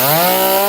Ah!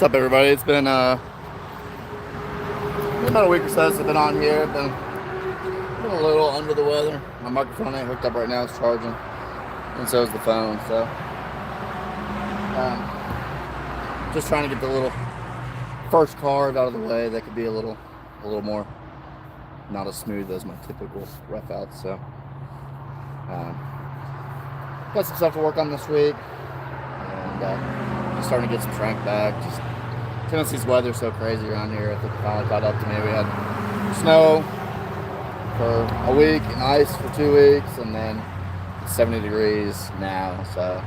What's up, everybody? It's been about a week or so since I've been on here. I've been a little under the weather. My microphone ain't hooked up right now. It's charging, and so is the phone. So just trying to get the little first carve out of the way. That could be a little more not as smooth as my typical rough out. So got some stuff to work on this week, and just starting to get some strength back. Just Tennessee's weather's so crazy around here. I think it finally caught up to me. We had snow for a week and ice for 2 weeks, and then it's 70 degrees now. So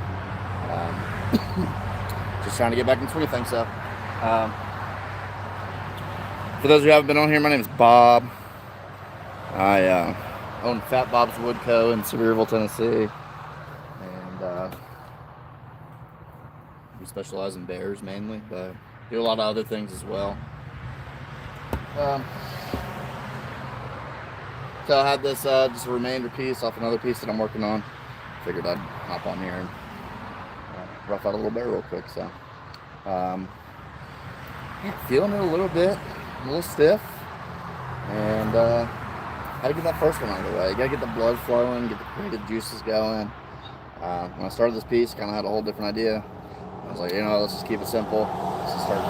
just trying to get back in swing of things. So for those of you who haven't been on here, my name is Bob. I own Fatbobs Wood Co in Sevierville, Tennessee, and we specialize in bears mainly, but do a lot of other things as well. So I had this just a remainder piece off another piece that I'm working on. Figured I'd hop on here and rough out a little bear real quick. So feeling it a little bit, a little stiff, and had to get that first one out of the way. You gotta get the blood flowing, get the creative juices going. When I started this piece, kind of had a whole different idea. I was like, let's just keep it simple. Let's just start,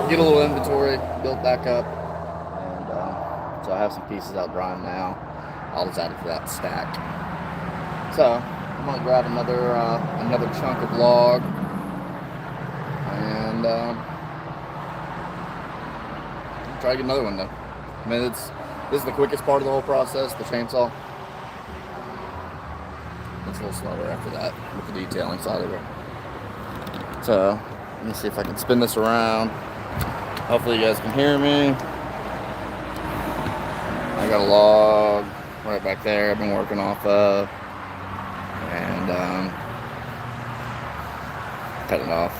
get a little inventory, build back up, and so I have some pieces out drying now. I'll just add it to that stack. So I'm gonna grab another chunk of log, and try to get another one done. I mean, this is the quickest part of the whole process, the chainsaw. It's a little slower after that with the detailing side of it. So let me see if I can spin this around. Hopefully you guys can hear me. I got a log right back there I've been working off of, and cut it off.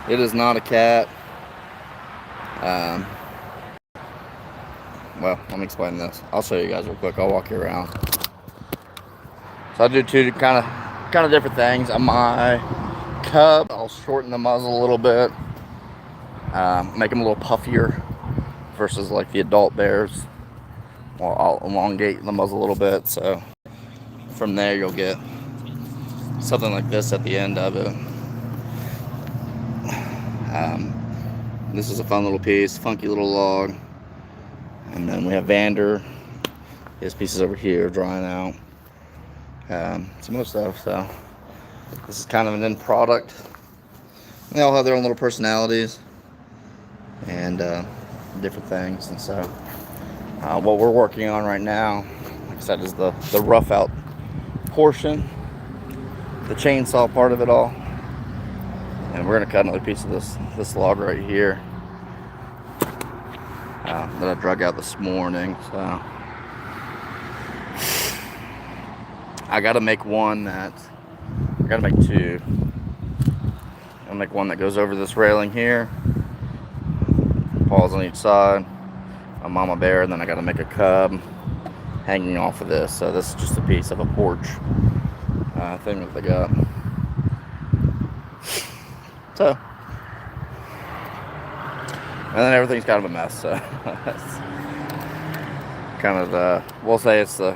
It is not a cat. Well, let me explain this. I'll show you guys real quick. I'll walk you around. So I do two kind of different things. On my cub, I'll shorten the muzzle a little bit, make them a little puffier versus like the adult bears. Well, I'll elongate the muzzle a little bit, so from there you'll get something like this at the end of it. This is a fun little piece, funky little log. And then we have Vander, his pieces over here drying out. Some other stuff. So this is kind of an end product. They all have their own little personalities and different things. And so what we're working on right now, like I said, is the rough out portion, the chainsaw part of it all. And we're gonna cut another piece of this log right here that I drug out this morning. So I gotta make two. I'll make one that goes over this railing here, paws on each side, a mama bear, and then I gotta make a cub hanging off of this. So this is just a piece of a porch thing that they got. So, and then everything's kind of a mess. So that's kind of we'll say it's the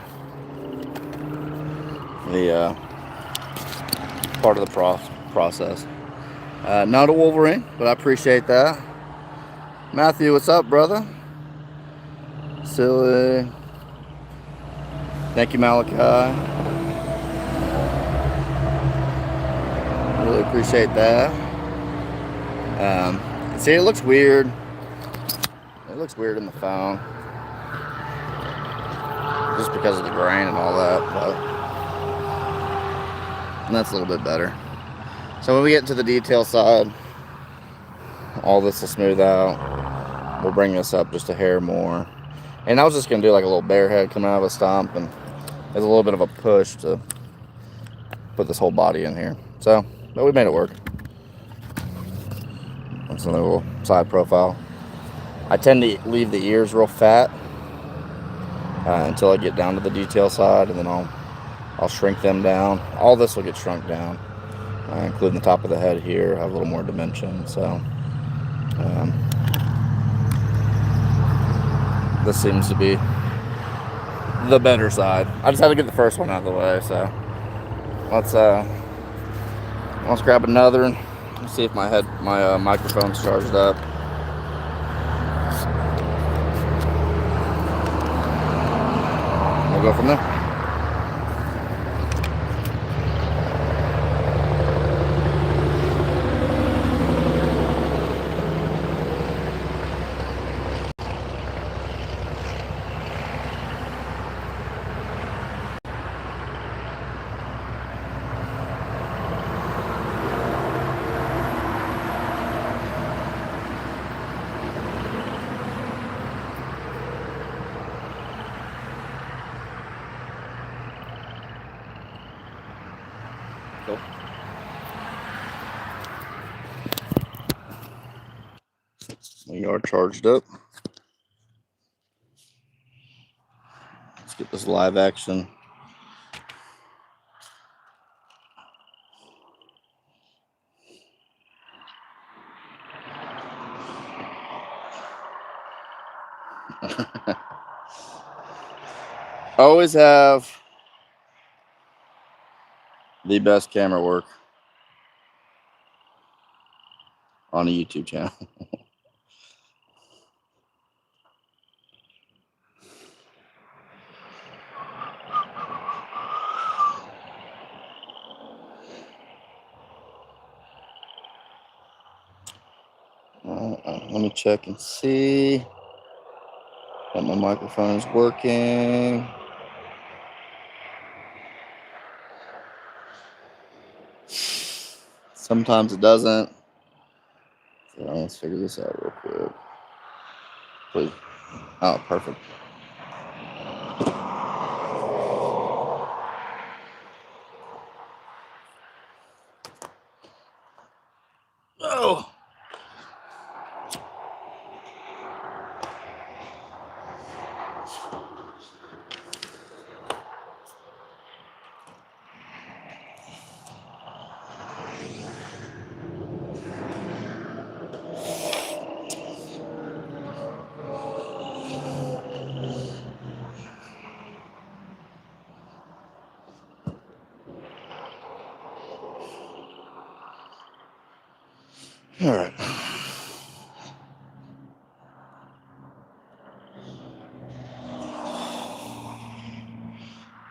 part of the process. Not a Wolverine, but I appreciate that. Matthew, what's up, brother? Silly. Thank you, Malachi. Really appreciate that. See, it looks weird. It looks weird in the phone, just because of the grain and all that, but that's a little bit better. So when we get into the detail side, all this will smooth out. We'll bring this up just a hair more. And I was just going to do like a little bear head coming out of a stump, and there's a little bit of a push to put this whole body in here. So, but we made it work. That's another little side profile. I tend to leave the ears real fat until I get down to the detail side, and then I'll shrink them down. All this will get shrunk down, including the top of the head here. Have a little more dimension. So This seems to be the better side. I just had to get the first one out of the way, so let's grab another and see if my microphone's charged up. We'll go from there. Cool. We are charged up. Let's get this live action. Always have the best camera work on a YouTube channel. Let me check and see that my microphone is working. Sometimes it doesn't. So let's figure this out real quick. Please. Oh, perfect. Oh. All right.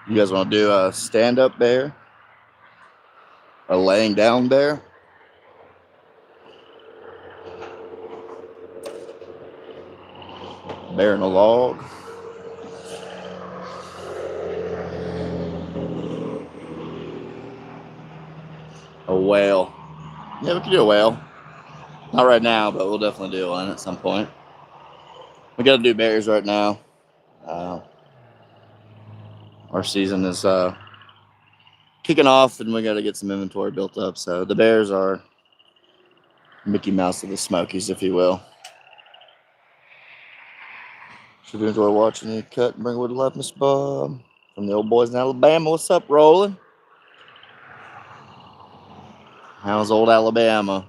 You guys want to do a stand-up bear? A laying down bear? Bear in a log? A whale? Yeah, we could do a whale. Not right now, but we'll definitely do one at some point. We got to do bears right now. Our season is kicking off, and we got to get some inventory built up. So the bears are Mickey Mouse of the Smokies, if you will. Should you enjoy watching you cut and bring wood to life, Mr. Bob? From the old boys in Alabama. What's up, Roland? How's old Alabama?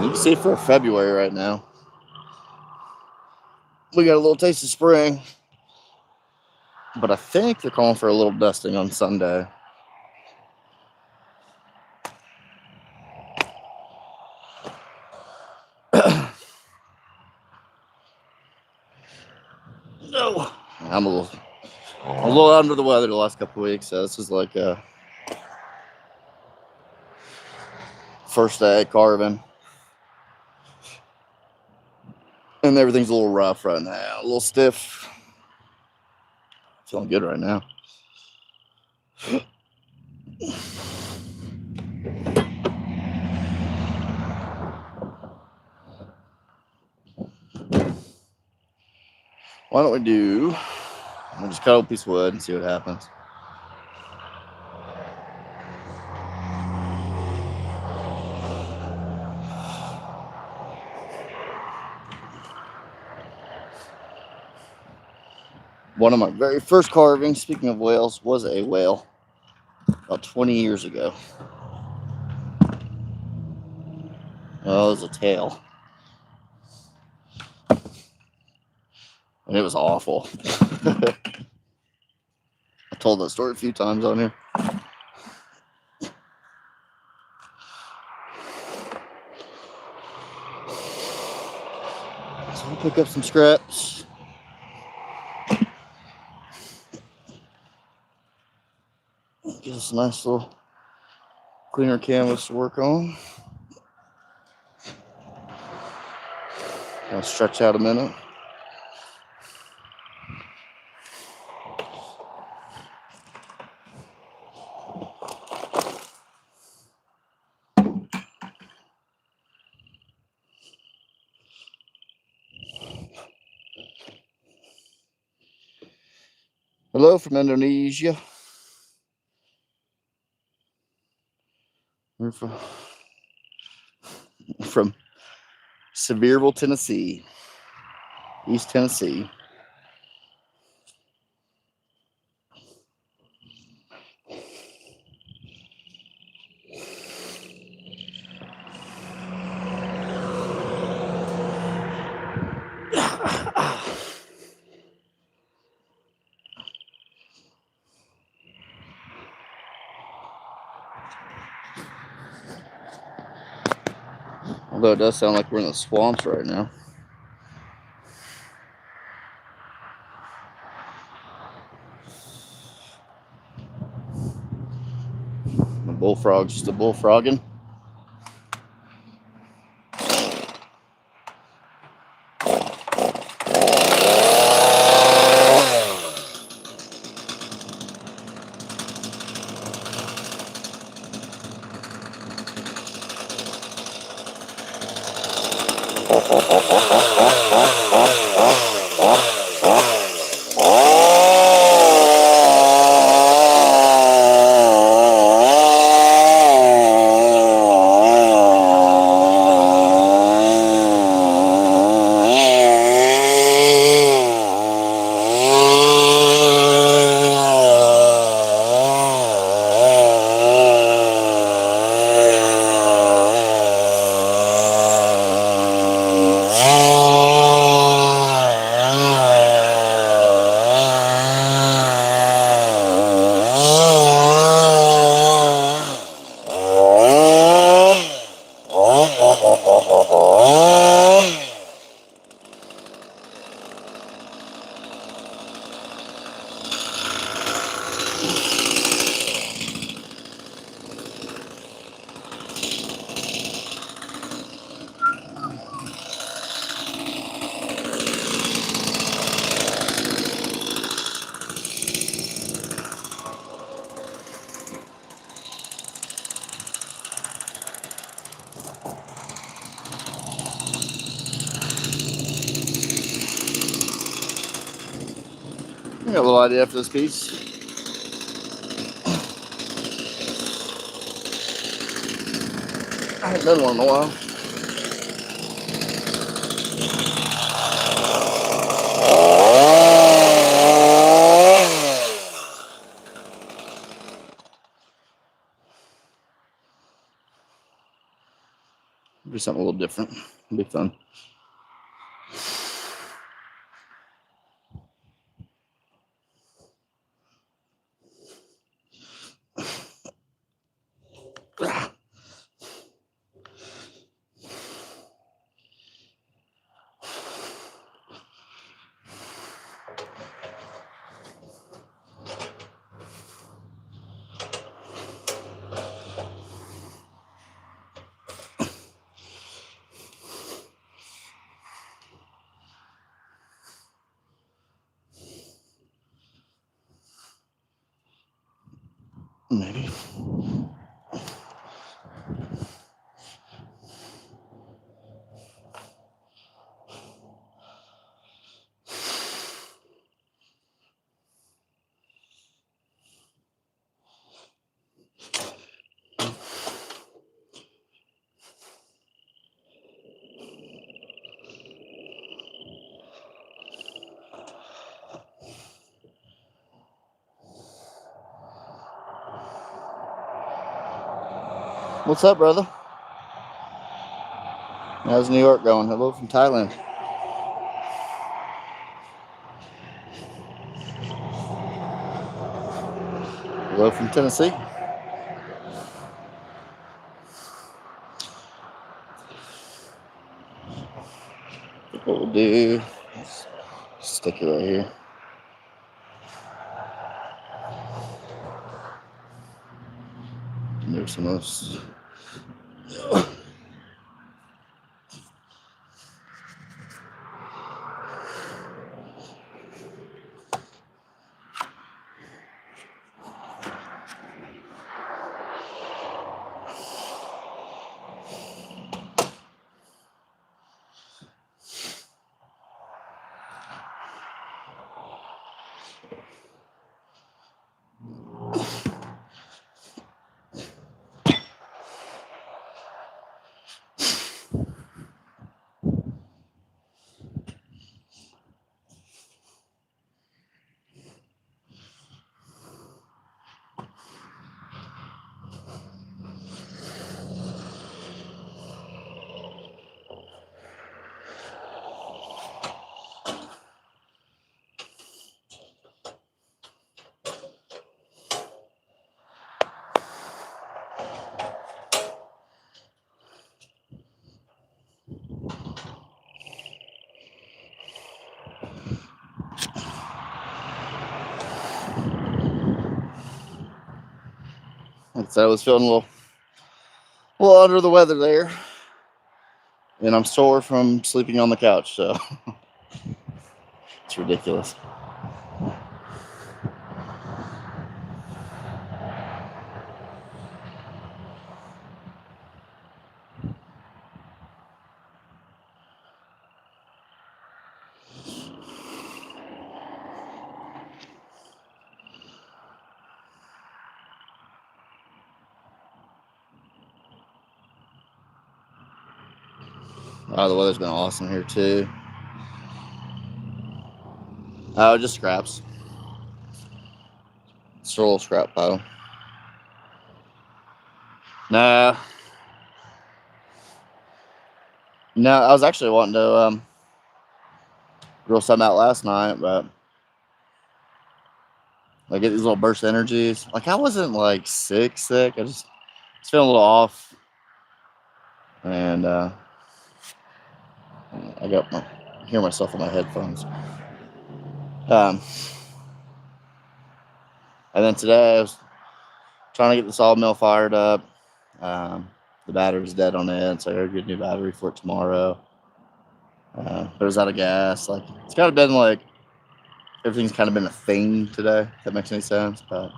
You can see for February right now. We got a little taste of spring. But I think they're calling for a little dusting on Sunday. No, I'm a little under the weather the last couple of weeks. So this is like a first day carving, and everything's a little rough right now, a little stiff. Feeling good right now. Why don't we do? We'll just cut a piece of wood and see what happens. One of my very first carvings, speaking of whales, was a whale about 20 years ago. Oh, it was a tail. And it was awful. I told that story a few times on here. So we'll pick up some scraps. Get us a nice little cleaner canvas to work on. I'll stretch out a minute. Hello from Indonesia. We're from Sevierville, Tennessee. East Tennessee. Although it does sound like we're in the swamps right now. The bullfrog's just a bullfrogging. I got a little idea for this piece. I haven't done one in a while. Do something a little different. It'll be fun. Maybe. What's up, brother? How's New York going? Hello from Thailand. Hello from Tennessee. What we'll do, stick it right here. Move some of those. So I was feeling a little under the weather there, and I'm sore from sleeping on the couch, so it's ridiculous. Oh, the weather's been awesome here too. Oh, just scraps. It's a little scrap pile. No, I was actually wanting to grill something out last night, but I get these little burst energies. Like I wasn't like sick. I just was feeling a little off, and I hear myself in my headphones. And then today I was trying to get the sawmill fired up. The battery's dead on it, so I gotta get a new battery for it tomorrow. But it was out of gas. Like it's kind of been like everything's kind of been a thing today. If that makes any sense. But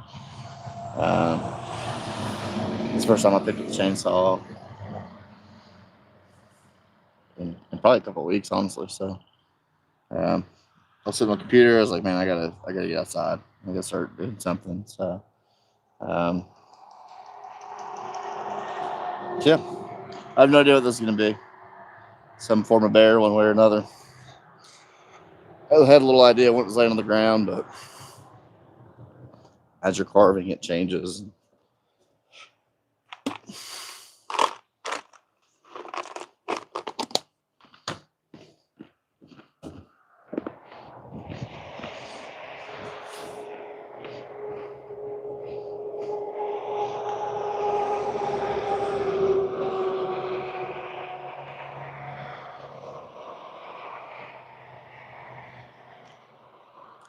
it's the first time I picked up the chainsaw in probably a couple of weeks, honestly. So I was sitting on the computer. I was like, man, I gotta get outside. I gotta start doing something. So yeah, I have no idea what this is gonna be. Some form of bear, one way or another. I had a little idea what was laying on the ground, but as you're carving, it changes.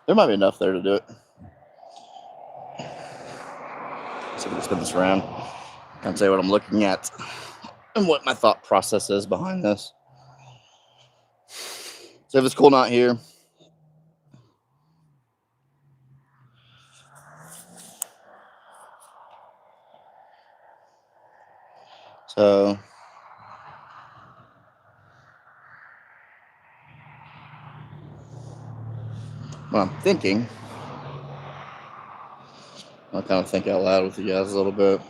There might be enough there to do it. So I'm gonna spin this around and tell you what I'm looking at and what my thought process is behind this. So if it's cool not here, so what I'm thinking, I'll kind of think out loud with you guys a little bit.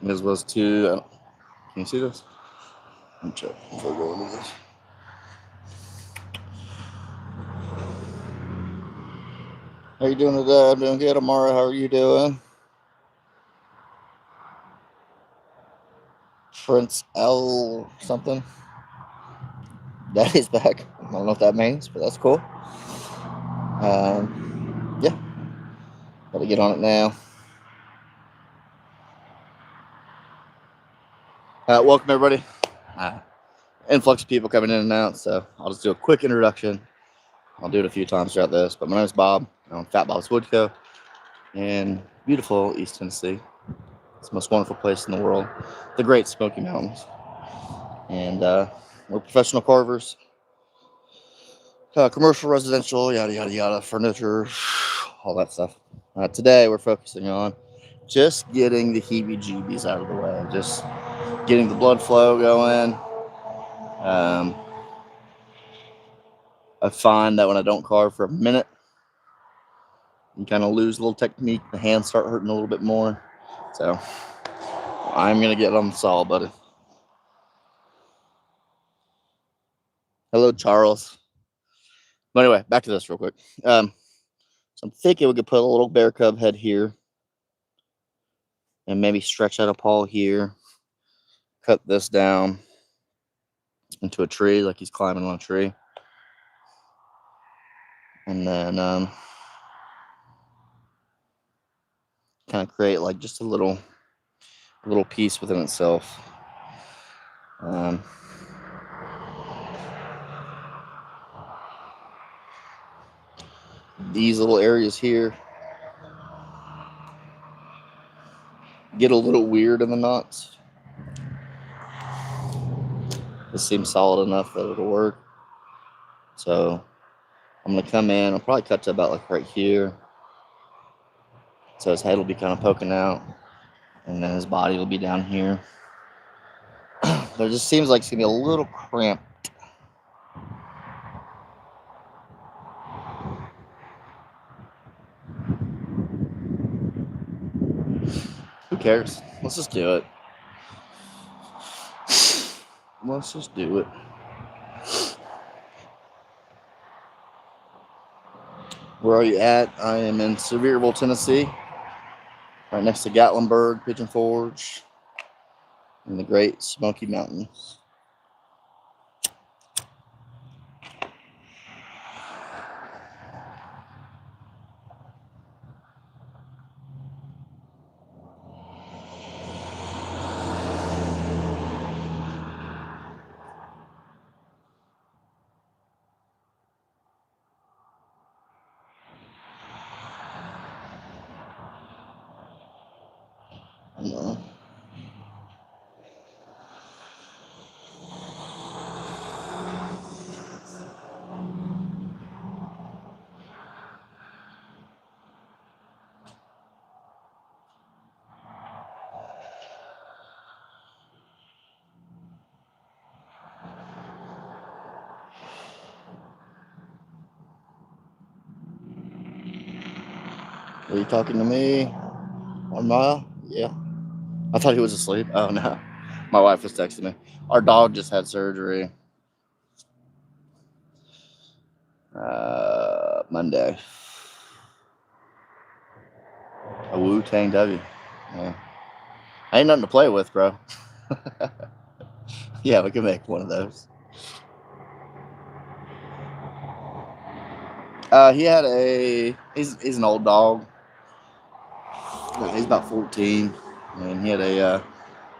This was can you see this? Let me check before I go into this. How you doing today? I'm doing good. Amara, how are you doing? Prince L something. Daddy's back. I don't know what that means, but that's cool. Yeah, gotta get on it now. Welcome everybody. Influx of people coming in and out, so I'll just do a quick introduction. I'll do it a few times throughout this, but my name is Bob. I'm Fatbobs Wood Co. in beautiful East Tennessee. It's the most wonderful place in the world, the Great Smoky Mountains. And we're professional carvers, commercial, residential, yada yada yada, furniture, all that stuff. Today we're focusing on just getting the heebie-jeebies out of the way, just getting the blood flow going. I find that when I don't carve for a minute, you kind of lose a little technique. The hands start hurting a little bit more. So I'm going to get on the saw, buddy. Hello, Charles. But anyway, back to this real quick. So I'm thinking we could put a little bear cub head here and maybe stretch out a paw here. Cut this down into a tree like he's climbing on a tree. And then kind of create like just a little piece within itself. These little areas here get a little weird in the knots. This seems solid enough that it'll work. So I'm going to come in. I'll probably cut to about like right here. So his head will be kind of poking out. And then his body will be down here. But it just seems like it's going to be a little cramped. Who cares? Let's just do it. Let's just do it. Where are you at? I am in Sevierville, Tennessee. Right next to Gatlinburg, Pigeon Forge, in the Great Smoky Mountains. No. Are you talking to me? Or Ma? Yeah. I thought he was asleep. Oh, no. My wife was texting me. Our dog just had surgery. Monday. A Wu-Tang W. Yeah. Ain't nothing to play with, bro. Yeah, we can make one of those. He had he's an old dog. He's about 14. And he had a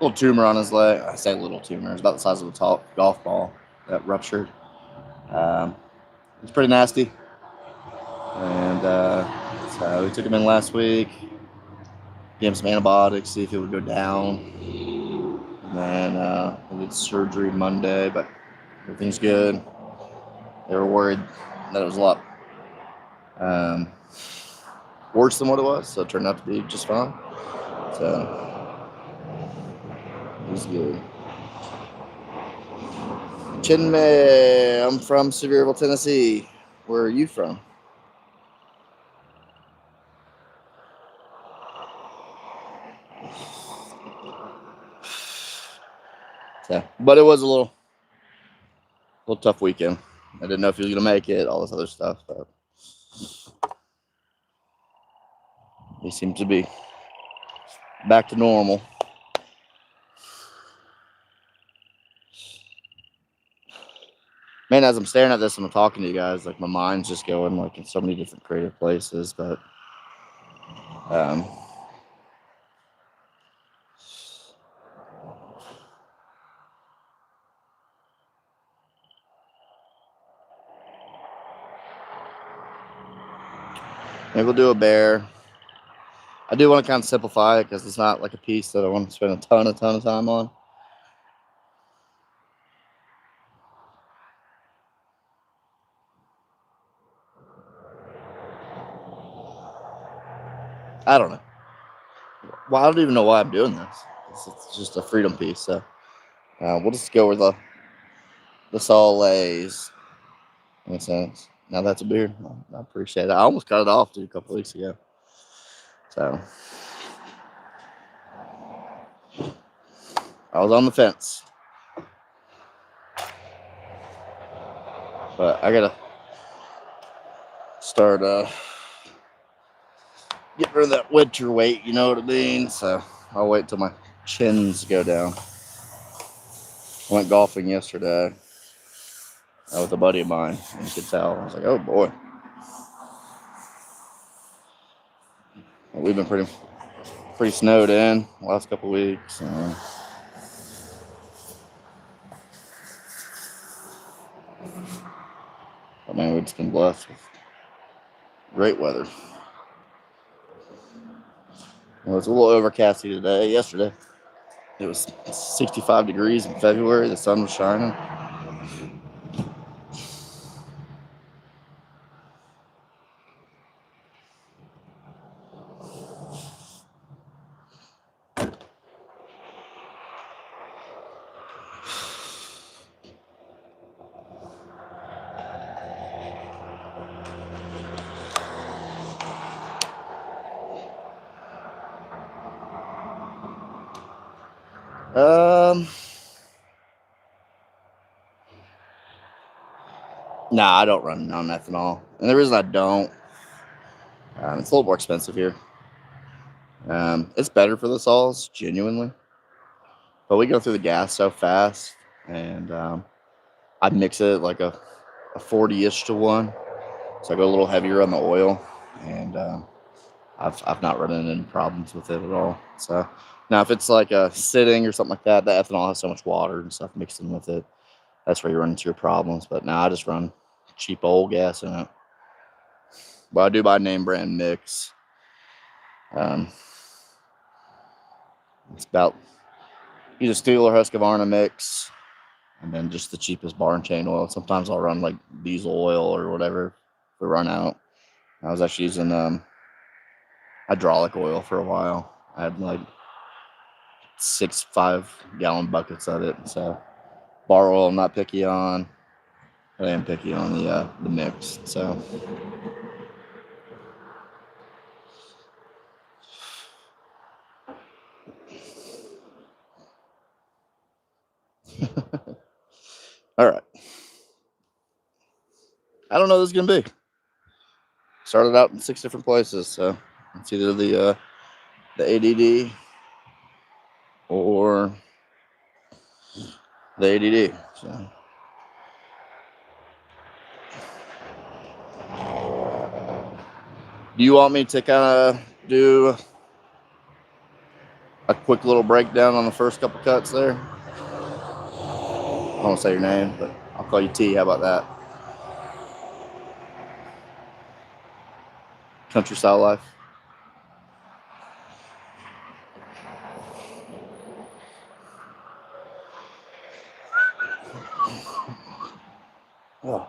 little tumor on his leg. I say little tumor. It's about the size of a tall golf ball that ruptured. It's pretty nasty. And so we took him in last week. Gave him some antibiotics, see if it would go down. And then we did surgery Monday, but everything's good. They were worried that it was a lot worse than what it was, so it turned out to be just fine. So it was good. Chinmay, I'm from Sevierville, Tennessee. Where are you from? So, but it was a little tough weekend. I didn't know if he was gonna make it, all this other stuff, but he seemed to be back to normal. Man, as I'm staring at this and I'm talking to you guys, like my mind's just going like in so many different creative places. But um, maybe we'll do a bear. I do want to kind of simplify it because it's not like a piece that I want to spend a ton of time on. I don't know. Well, I don't even know why I'm doing this. It's just a freedom piece. So we'll just go with the Soleils. Makes sense. Now that's a beard. I appreciate it. I almost cut it off a couple weeks ago. So I was on the fence. But I gotta start getting rid of that winter weight, you know what I mean? So I'll wait till my chins go down. I went golfing yesterday with a buddy of mine, and you could tell. I was like, oh boy. We've been pretty snowed in the last couple of weeks. I mean, we've just been blessed with great weather. Well, it's a little overcasty today. Yesterday, it was 65 degrees in February. The sun was shining. Nah, I don't run on ethanol. And the reason I don't, it's a little more expensive here. It's better for the sols, genuinely. But we go through the gas so fast, and I mix it like a 40-ish to 1. So I go a little heavier on the oil, and I've not run into any problems with it at all. So now if it's like a sitting or something like that, the ethanol has so much water and stuff mixed in with it. That's where you run into your problems. But now I just run cheap old gas in it. But I do buy name brand mix. It's about either Steel or Husqvarna mix, and then just the cheapest bar and chain oil. Sometimes I'll run like diesel oil or whatever if we run out. I was actually using hydraulic oil for a while. I had like 6 5-gallon buckets of it. So bar oil I'm not picky on. I am picky on the mix. So all right. I don't know what this is gonna be. Started out in 6 different places, so it's either the ADD or the ADD. So do you want me to kind of do a quick little breakdown on the first couple cuts there? I won't say your name, but I'll call you T. How about that? Country style life. Oh.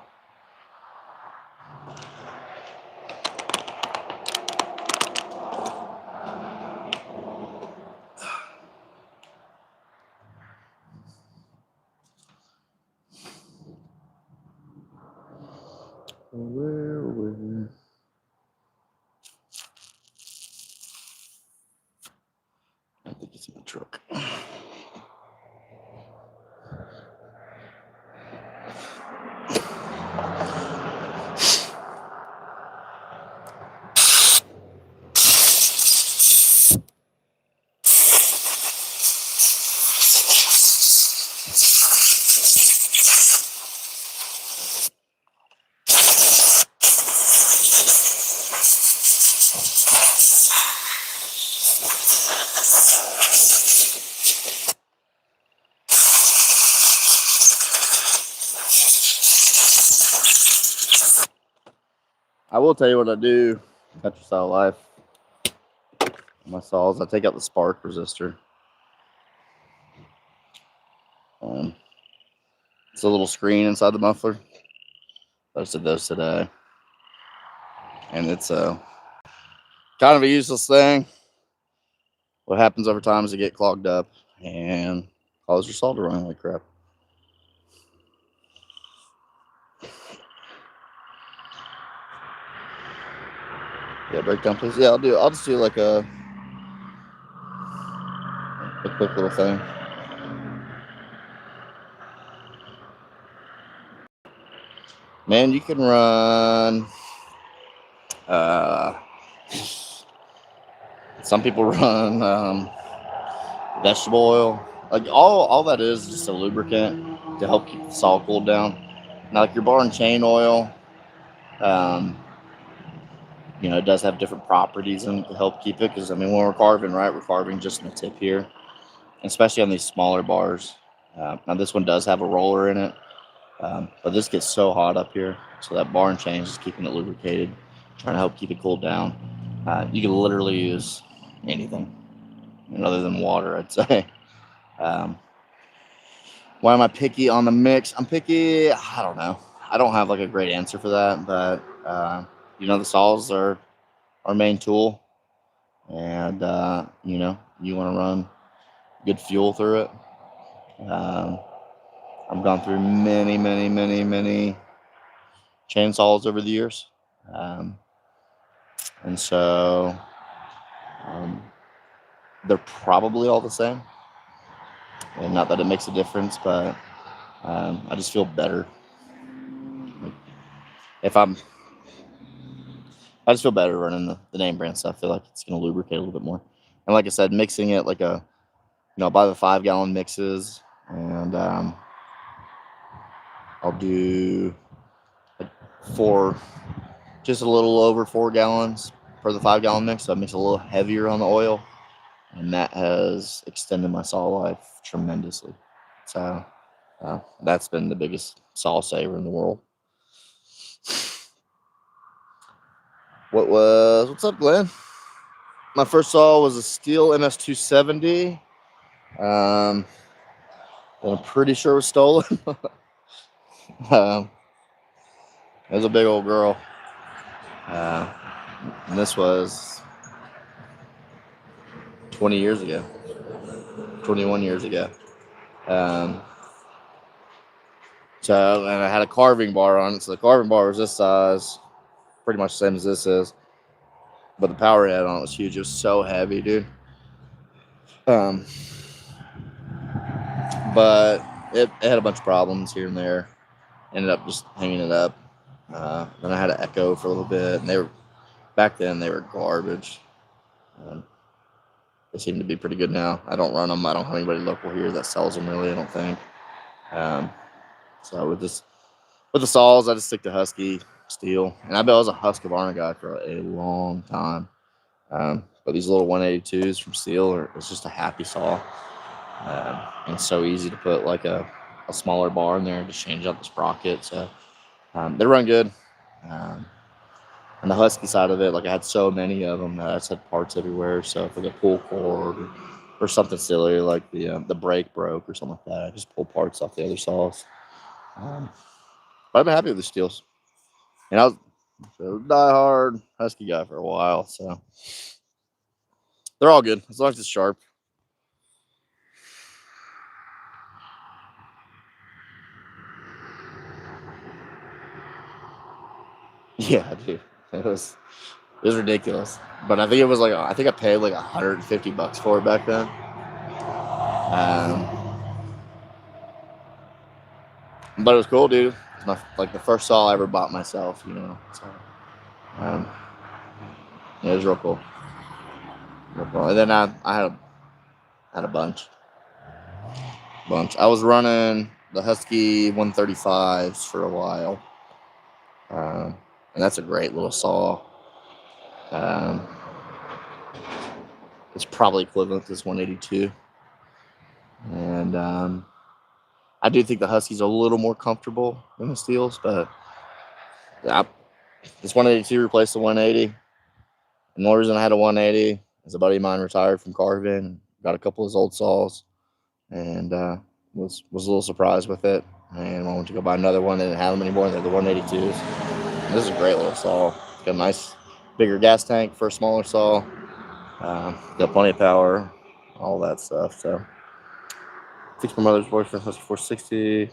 Where? I think it's in the truck. I will tell you what I do. Country style life. My saws, I take out the spark resistor. It's a little screen inside the muffler. I just did those today, and it's kind of a useless thing. What happens over time is it get clogged up and cause your saw to run like crap. Yeah, breakdown, please. Yeah, I'll just do like a quick little thing. Man, you can run. Some people run vegetable oil. Like all that is just a lubricant to help keep the saw cooled down. Now, like your bar and chain oil, it does have different properties and to help keep it. Because I mean, when we're carving, right, we're carving just in the tip here, especially on these smaller bars. Now this one does have a roller in it, but this gets so hot up here, so that bar and chain is keeping it lubricated, trying to help keep it cooled down. You can literally use anything, other than water, I'd say. Why am I picky on the mix? I'm picky. I don't know. I don't have like a great answer for that, but the saws are our main tool, and you want to run good fuel through it. I've gone through many, many, many, many chainsaws over the years, and so they're probably all the same. And not that it makes a difference, but I just feel better. I just feel better running the name brand stuff. I feel like it's going to lubricate a little bit more. And like I said, mixing it like buy the 5-gallon mixes, and I'll do like just a little over 4 gallons for the 5-gallon mix. So I mix a little heavier on the oil, and that has extended my saw life tremendously. So that's been the biggest saw saver in the world. What's up, Glenn? My first saw was a Steel MS270. I'm pretty sure it was stolen. It was a big old girl. And this was 20 years ago, 21 years ago. So, and I had a carving bar on it. So the carving bar was this size, pretty much the same as this is. But the power head on it was huge. It was so heavy, dude. But it had a bunch of problems here and there. Ended up just hanging it up. Then I had an Echo for a little bit, and back then they were garbage. They seem to be pretty good now. I don't run them. I don't have anybody local here that sells them, really, I don't think. So with the saws, I just stick to Husky steel. And I was a Husqvarna guy for a long time. But these little 182s from Steel it's just a happy saw. And it's so easy to put like a smaller bar in there and just change out the sprocket. So they run good. On the Husky side of it, like I had so many of them that I just had parts everywhere. So for the pull cord or something silly like the brake broke or something like that, I just pull parts off the other saws. But I've been happy with the Steels. And I was a diehard Husky guy for a while, so they're all good as long as it's sharp. Yeah, dude, it was ridiculous. But I think it was like I paid like $150 for it back then. But it was cool, dude. It's the first saw I ever bought myself, So, it was real cool. And then I had a bunch. I was running the Husky 135s for a while, and that's a great little saw. It's probably equivalent to this 182, and I do think the Husky's a little more comfortable than the Steels, but This 182 replaced the 180. And the only reason I had a 180 is a buddy of mine retired from carving, got a couple of his old saws, and was a little surprised with it. And I wanted to go buy another one. They didn't have them anymore. They're the 182s. And this is a great little saw. It's got a nice bigger gas tank for a smaller saw. Got plenty of power, all that stuff. So fixed my mother's boyfriend house for 460,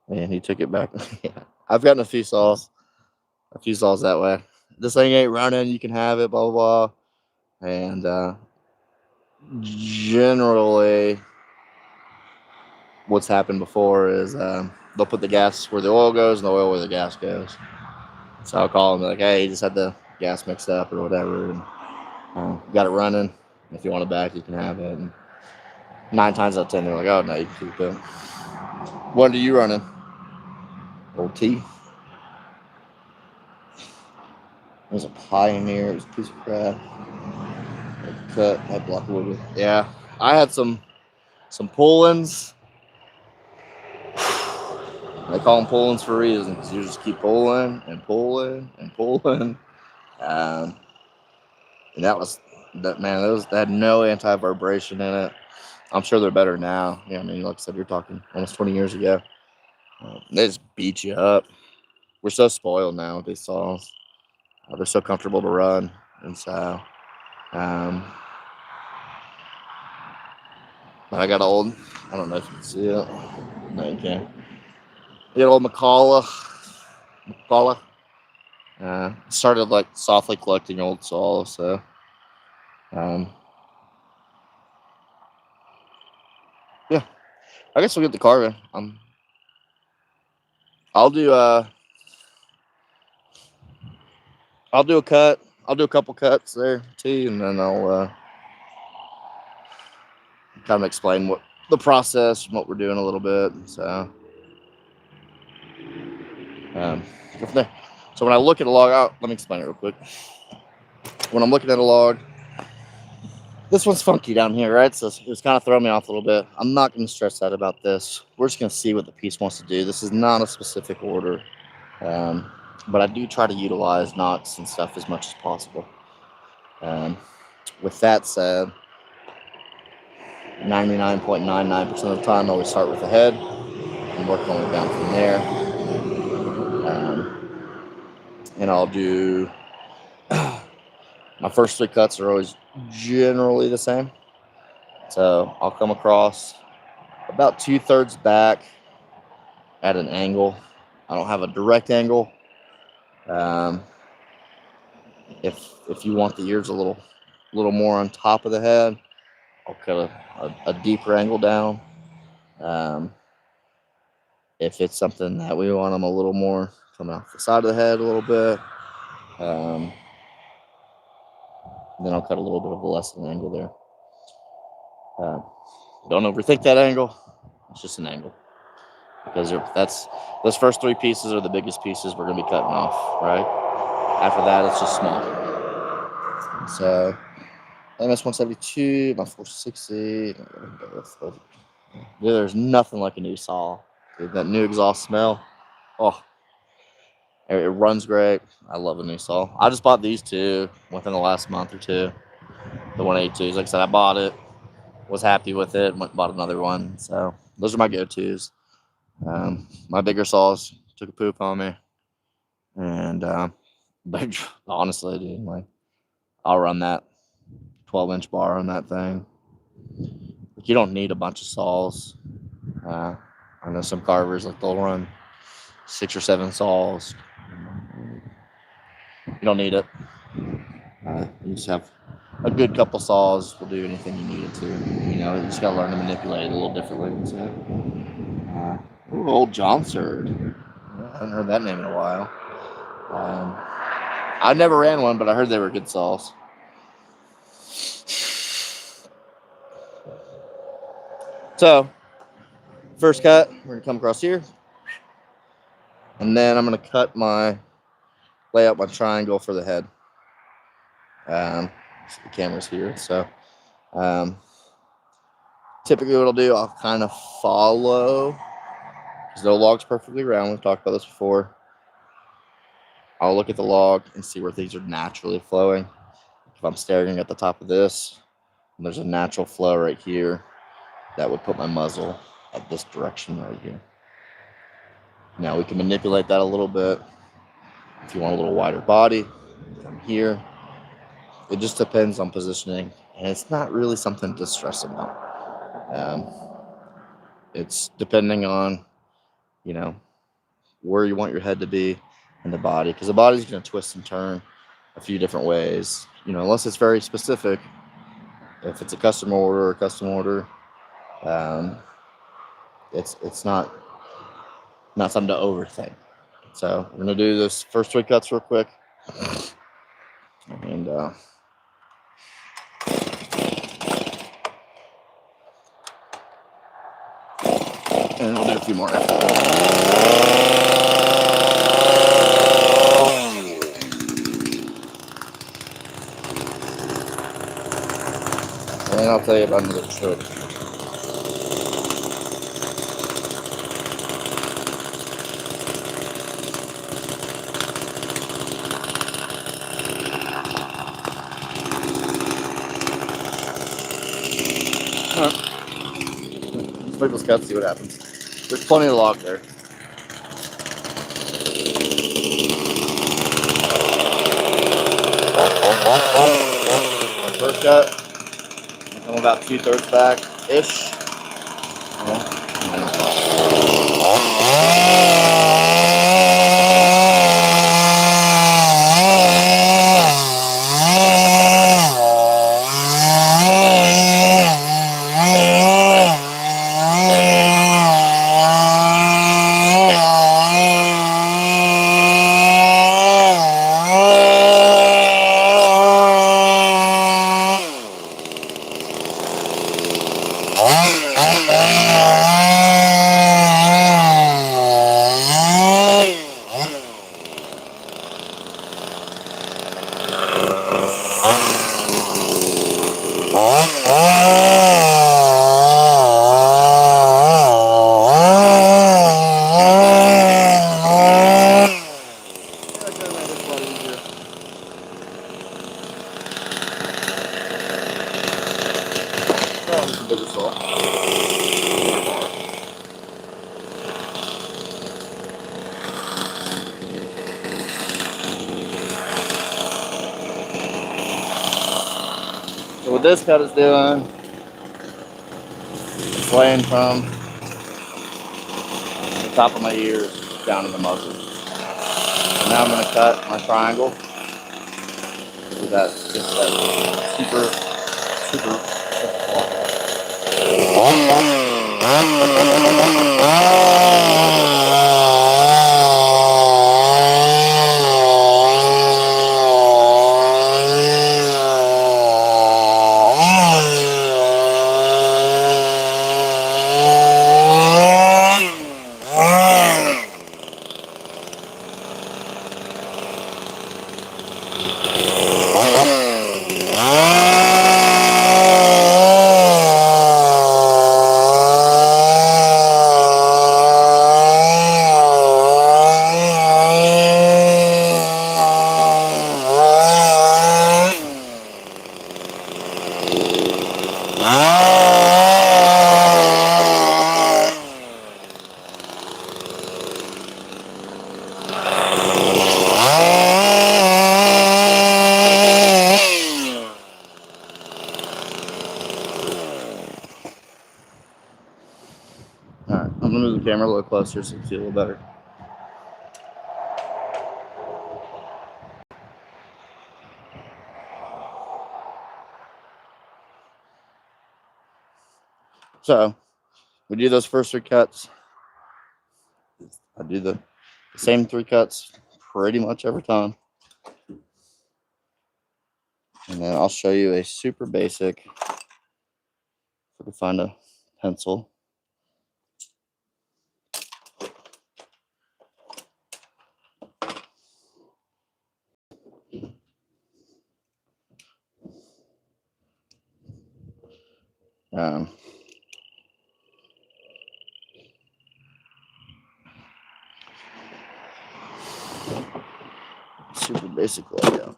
and he took it back. Yeah. I've gotten a few saws that way. This thing ain't running. You can have it. Blah blah blah. And generally, what's happened before is they'll put the gas where the oil goes and the oil where the gas goes. So I'll call them like, hey, you just had the gas mixed up or whatever, and got it running. If you want it back, you can have it. And 9 times out of 10, they're like, oh no, you can keep it. What are you running? Old T. There's a Pioneer. It was a piece of crap. Cut. I block wood with. Yeah, I had some pull-ins. They call them pull-ins for a reason, because you just keep pulling and pulling and pulling. And that was that, man. That had no anti-vibration in it. I'm sure they're better now. Yeah, I mean, like I said, you're talking almost 20 years ago. They just beat you up. We're so spoiled now with these saws. They're so comfortable to run, and so I got old. I don't know if you can see it. No, you can't. I got old McCullough. Started like softly collecting old saws, so yeah. I guess we'll get the carving. I'll do a cut. I'll do a couple cuts there too, and then I'll kind of explain what the process, what we're doing a little bit. So go from there. So when I look at a log, let me explain it real quick. When I'm looking at a log, this one's funky down here, right? So it was kind of throwing me off a little bit. I'm not going to stress out about this. We're just going to see what the piece wants to do. This is not a specific order, but I do try to utilize knots and stuff as much as possible. With that said, 99.99% of the time, I always start with the head and work my way down from there. And I'll do my first 3 cuts are always generally the same. So I'll come across about 2/3 back at an angle. I don't have a direct angle. If you want the ears a little more on top of the head, I'll cut a deeper angle down. If it's something that we want them a little more coming off the side of the head a little bit, then I'll cut a little bit of a less than angle there. Don't overthink that angle. It's just an angle, because those first 3 pieces are the biggest pieces we're going to be cutting off, right? After that, it's just small. So MS 172, my 460. There's nothing like a new saw. Dude, that new exhaust smell. Oh, it runs great. I love a new saw. I just bought these 2 within the last month or 2. The 182s. Like I said, I bought it, was happy with it, went and bought another one. So those are my go-tos. My bigger saws took a poop on me, and but honestly, dude, like I'll run that 12-inch bar on that thing. Like, you don't need a bunch of saws. I know some carvers, like, they'll run 6 or 7 saws. You don't need it. You just have a good couple saws will do anything you need it to. You know, you just gotta learn to manipulate it a little differently. So, old John Surd. I haven't heard that name in a while. I never ran one, but I heard they were good saws. So, first cut, we're gonna come across here, and then I'm gonna lay out my triangle for the head. The camera's here, so typically what I'll do, I'll kind of follow Because no log's perfectly round. We've talked about this before. I'll look at the log and see where things are naturally flowing. If I'm staring at the top of this, and there's a natural flow right here, that would put my muzzle at this direction right here. Now we can manipulate that a little bit. If you want a little wider body, from here. It just depends on positioning, and it's not really something to stress about. It's depending on, you know, where you want your head to be and the body, because the body's going to twist and turn a few different ways, unless it's very specific. If it's a custom order, it's not something to overthink. So we're gonna do this first 3 cuts real quick, and we'll do a few more after that. And then I'll tell you about another trick. Let's make this cut, see what happens. There's plenty of log there. First cut, I'm about 2/3 back-ish. So what this cut is doing, it's laying from the top of my ears down to the muzzle. So now I'm going to cut my triangle with that super Alright, I'm going to move the camera a little closer so you can see a little better. So, we do those first 3 cuts. I do the same 3 cuts pretty much every time. And then I'll show you a super basic, if I can find a pencil. Um, Basically like that.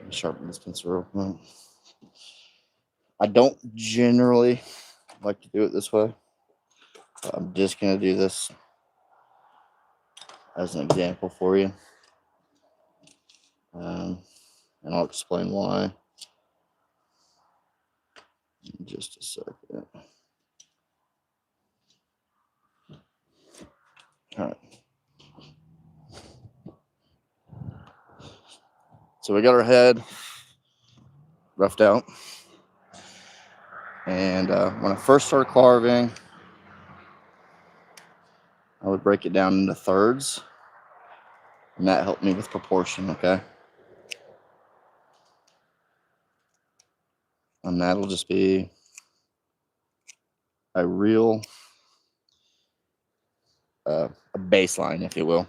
Sharpen this pencil real quick. I don't generally like to do it this way. I'm just going to do this as an example for you. And I'll explain why in just a second. All right. So we got our head roughed out. And when I first started carving, I would break it down into thirds. And that helped me with proportion, okay? And that'll just be a real a baseline, if you will.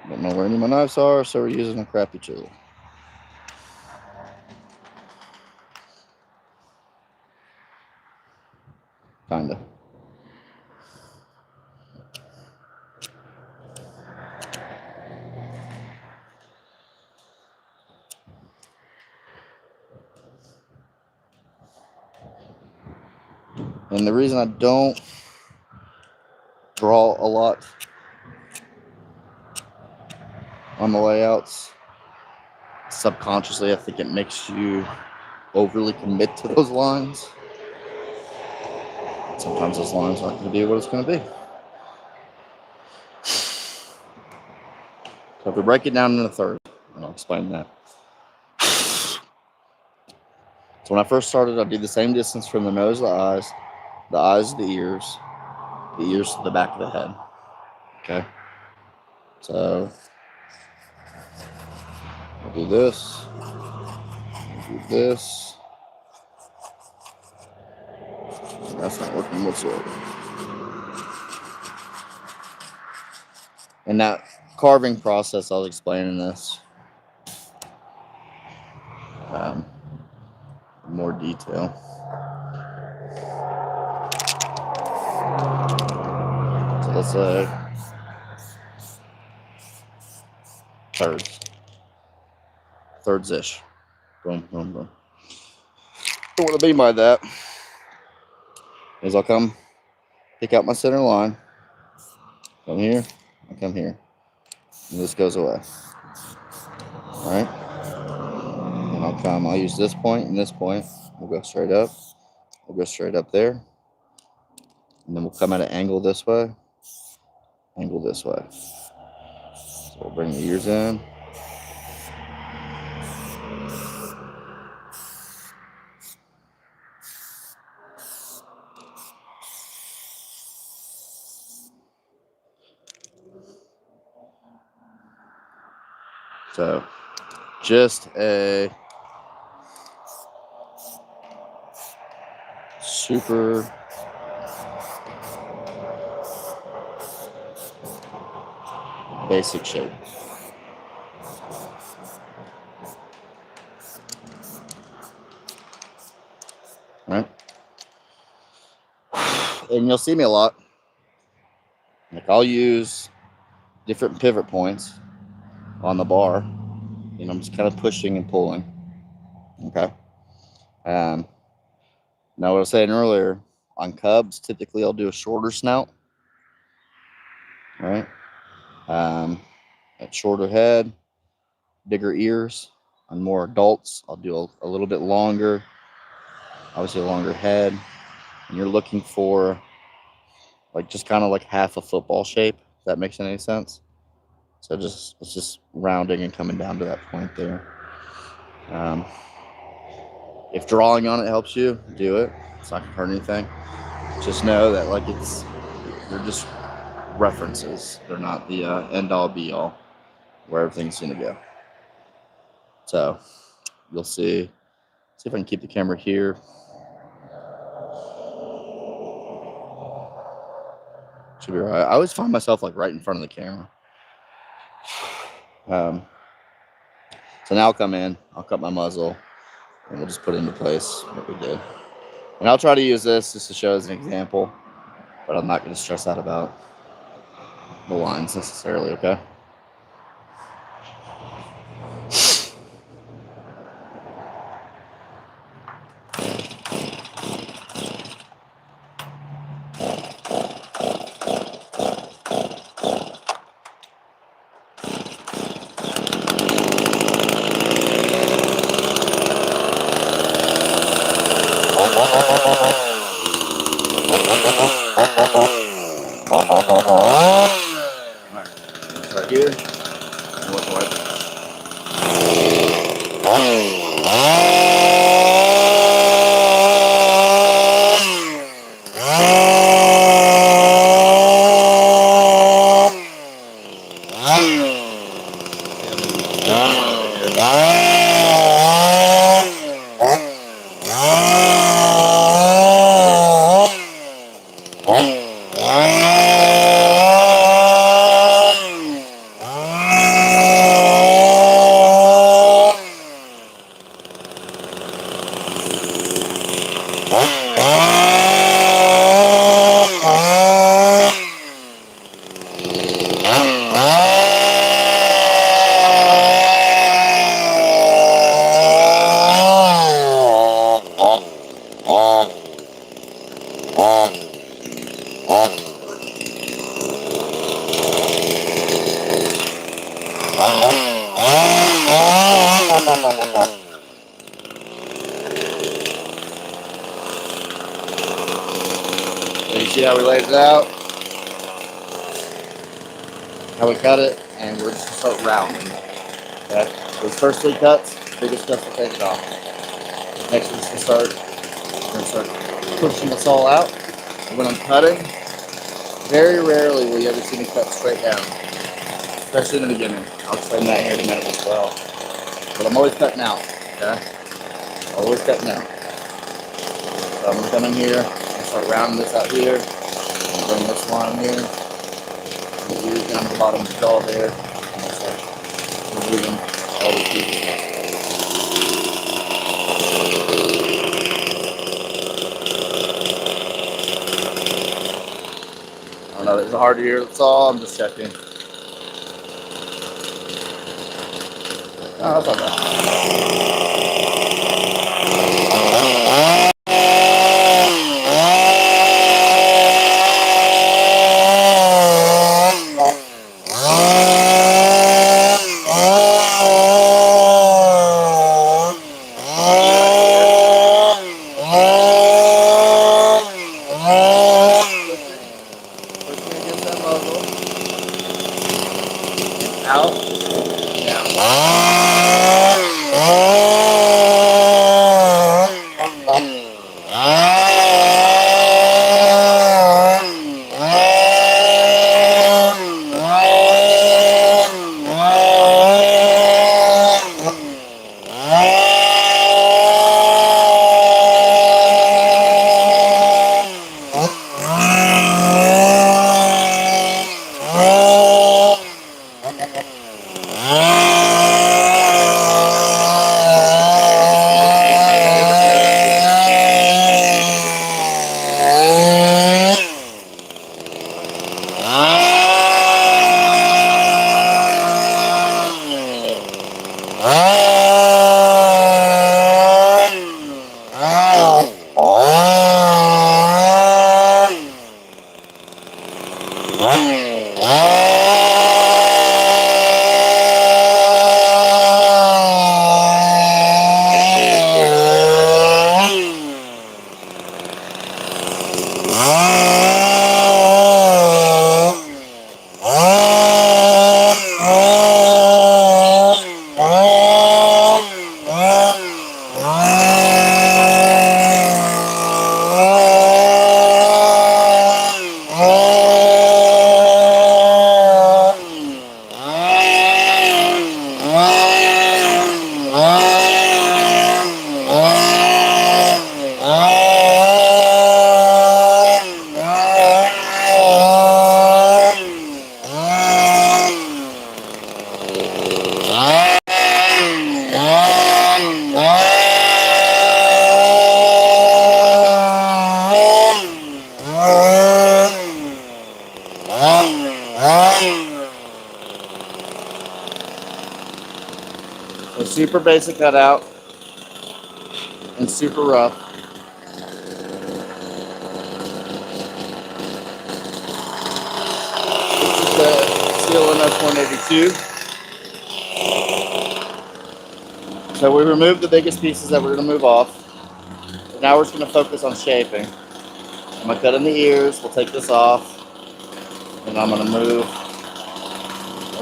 Don't know where any of my knives are, so we're using a crappy chisel. Kinda. And the reason I don't draw a lot on the layouts, subconsciously, I think it makes you overly commit to those lines. Sometimes those lines aren't going to be what it's going to be. So if we break it down into thirds, and I'll explain that. So when I first started, I did the same distance from the nose to the eyes to the ears to the back of the head. Okay. So I'll do this, I'll do this. That's not working whatsoever. In that carving process, I was explaining this in more detail. So let's say thirds-ish. Boom, boom, boom. So what I mean by that is I'll come pick out my center line, come here, and come here, and this goes away. All right, and I'll use this point and this point. We'll go straight up. We'll go straight up there, and then we'll come at an angle this way, angle this way. So we'll bring the ears in. So just a super basic shape. All right. And you'll see me a lot. Like I'll use different pivot points on the bar. And I'm just kind of pushing and pulling. Okay. Now what I was saying earlier, on cubs, typically I'll do a shorter snout. Right. At shorter head, bigger ears. On more adults, I'll do a little bit longer, obviously a longer head. And you're looking for like just kind of like half a football shape, if that makes any sense. So it's just rounding and coming down to that point there. If drawing on it helps you, do it. It's not gonna hurt anything. Just know that like they're just references. They're not the end all be all where everything's gonna go. So you'll see if I can keep the camera here. Should be right. I always find myself like right in front of the camera. So now I'll come in, I'll cut my muzzle, and we'll just put it into place what we did. And I'll try to use this just to show as an example, but I'm not going to stress out about the lines necessarily, okay? Right here. So you see how we laid it out, how we cut it, and we're just gonna start rounding. Okay? Those first 3 cuts, biggest cuts will take it off. Next we're just gonna start pushing this all out. And when I'm cutting, very rarely will you ever see me cut straight down, especially in the beginning. I'll explain that here in a minute as well. But I'm always cutting out, okay? Always cutting out. So I'm gonna come in here and start rounding this out here. Bring this line here. Move down to the bottom of the jaw there. And start removing all the pieces. I don't know, it's hard to hear the saw, I'm just checking. Oh, that's not bad. Out. So super basic cutout and super rough. This is the Steel NS182. So we removed the biggest pieces that we're going to move off. So now we're just going to focus on shaping. I'm going to cut in the ears. We'll take this off. And I'm going to move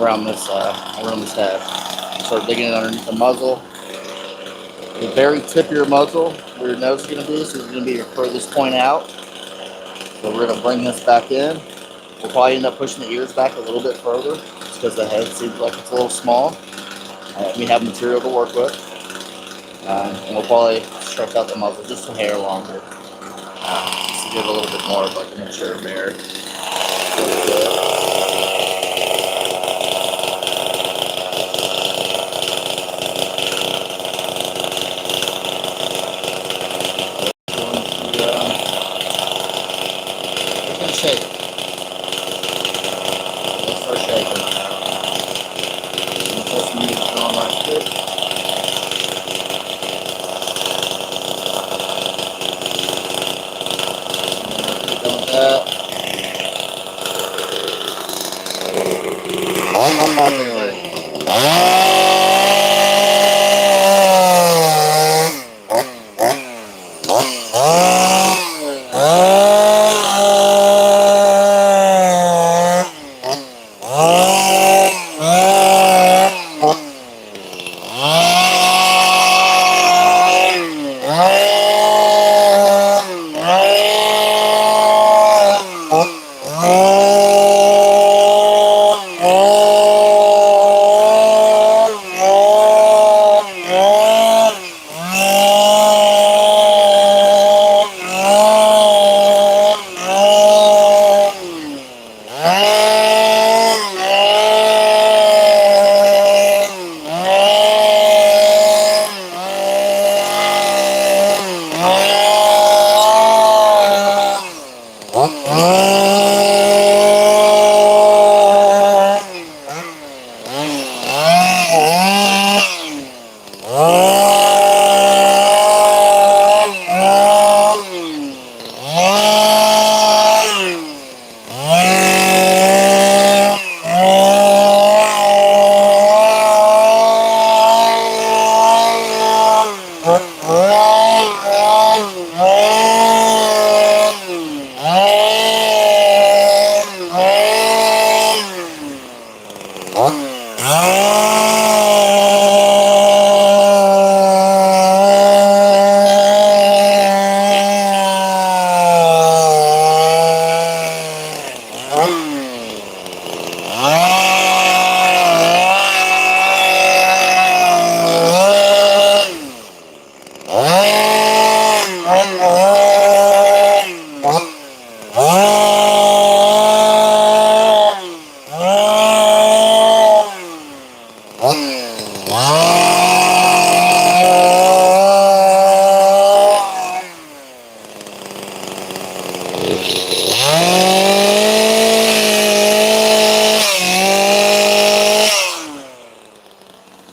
around this head. Start digging it underneath the muzzle. The very tip of your muzzle, where your nose is going to be, so it's going to be your furthest point out. So we're going to bring this back in. We'll probably end up pushing the ears back a little bit further, just because the head seems like it's a little small. We have material to work with. And we'll probably stretch out the muzzle just a hair longer. Just to give a little bit more of like a mature bear. We can shake. Let's start shaking. Just move it on like this. Done with that.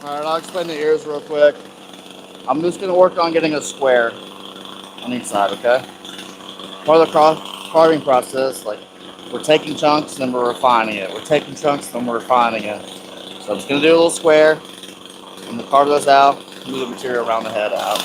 Alright, I'll explain the ears real quick. I'm just going to work on getting a square on each side, okay? Part of the carving process, like, we're taking chunks and then we're refining it. We're taking chunks and then we're refining it. So I'm just going to do a little square. I'm going to carve those out, move the material around the head out.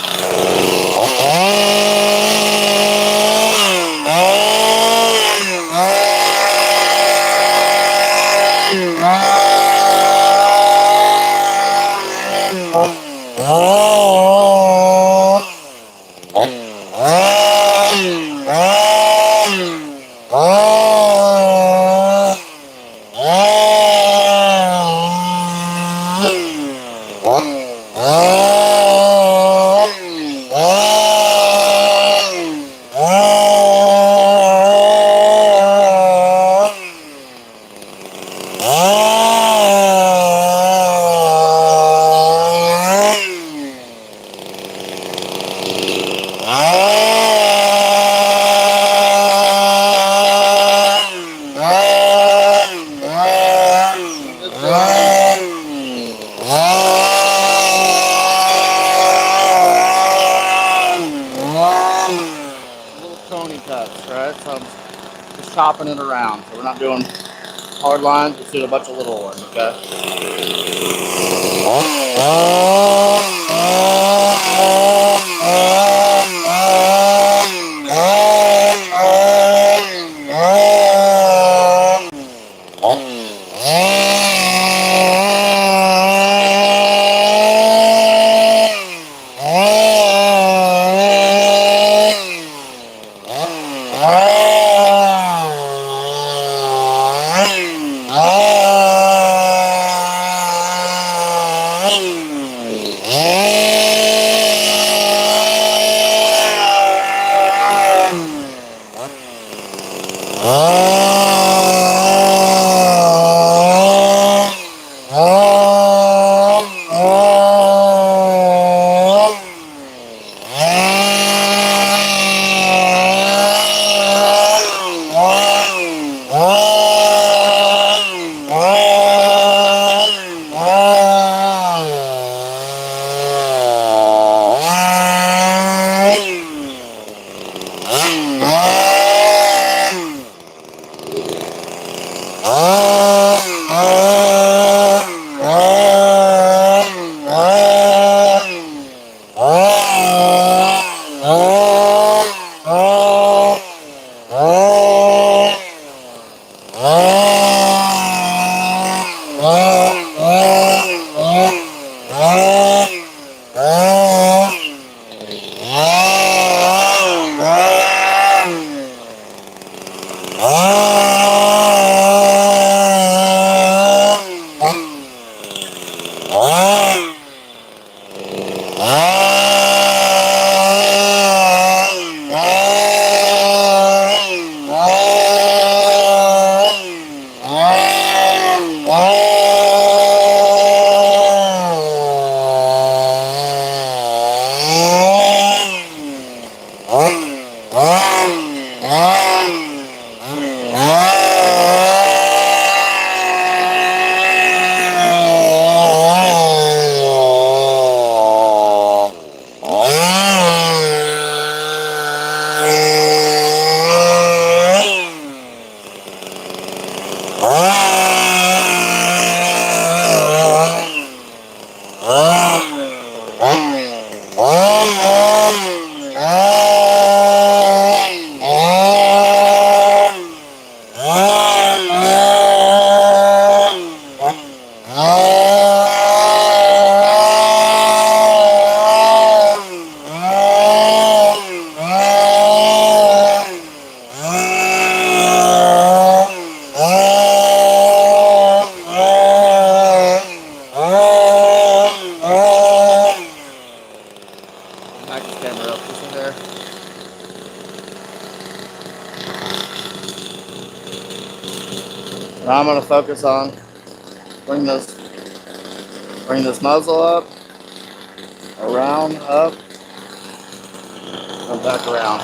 chopping it around. So we're not doing hard lines, we're doing a bunch of little ones, okay? Now I'm going to focus on bring this muzzle up, around, up, and back around.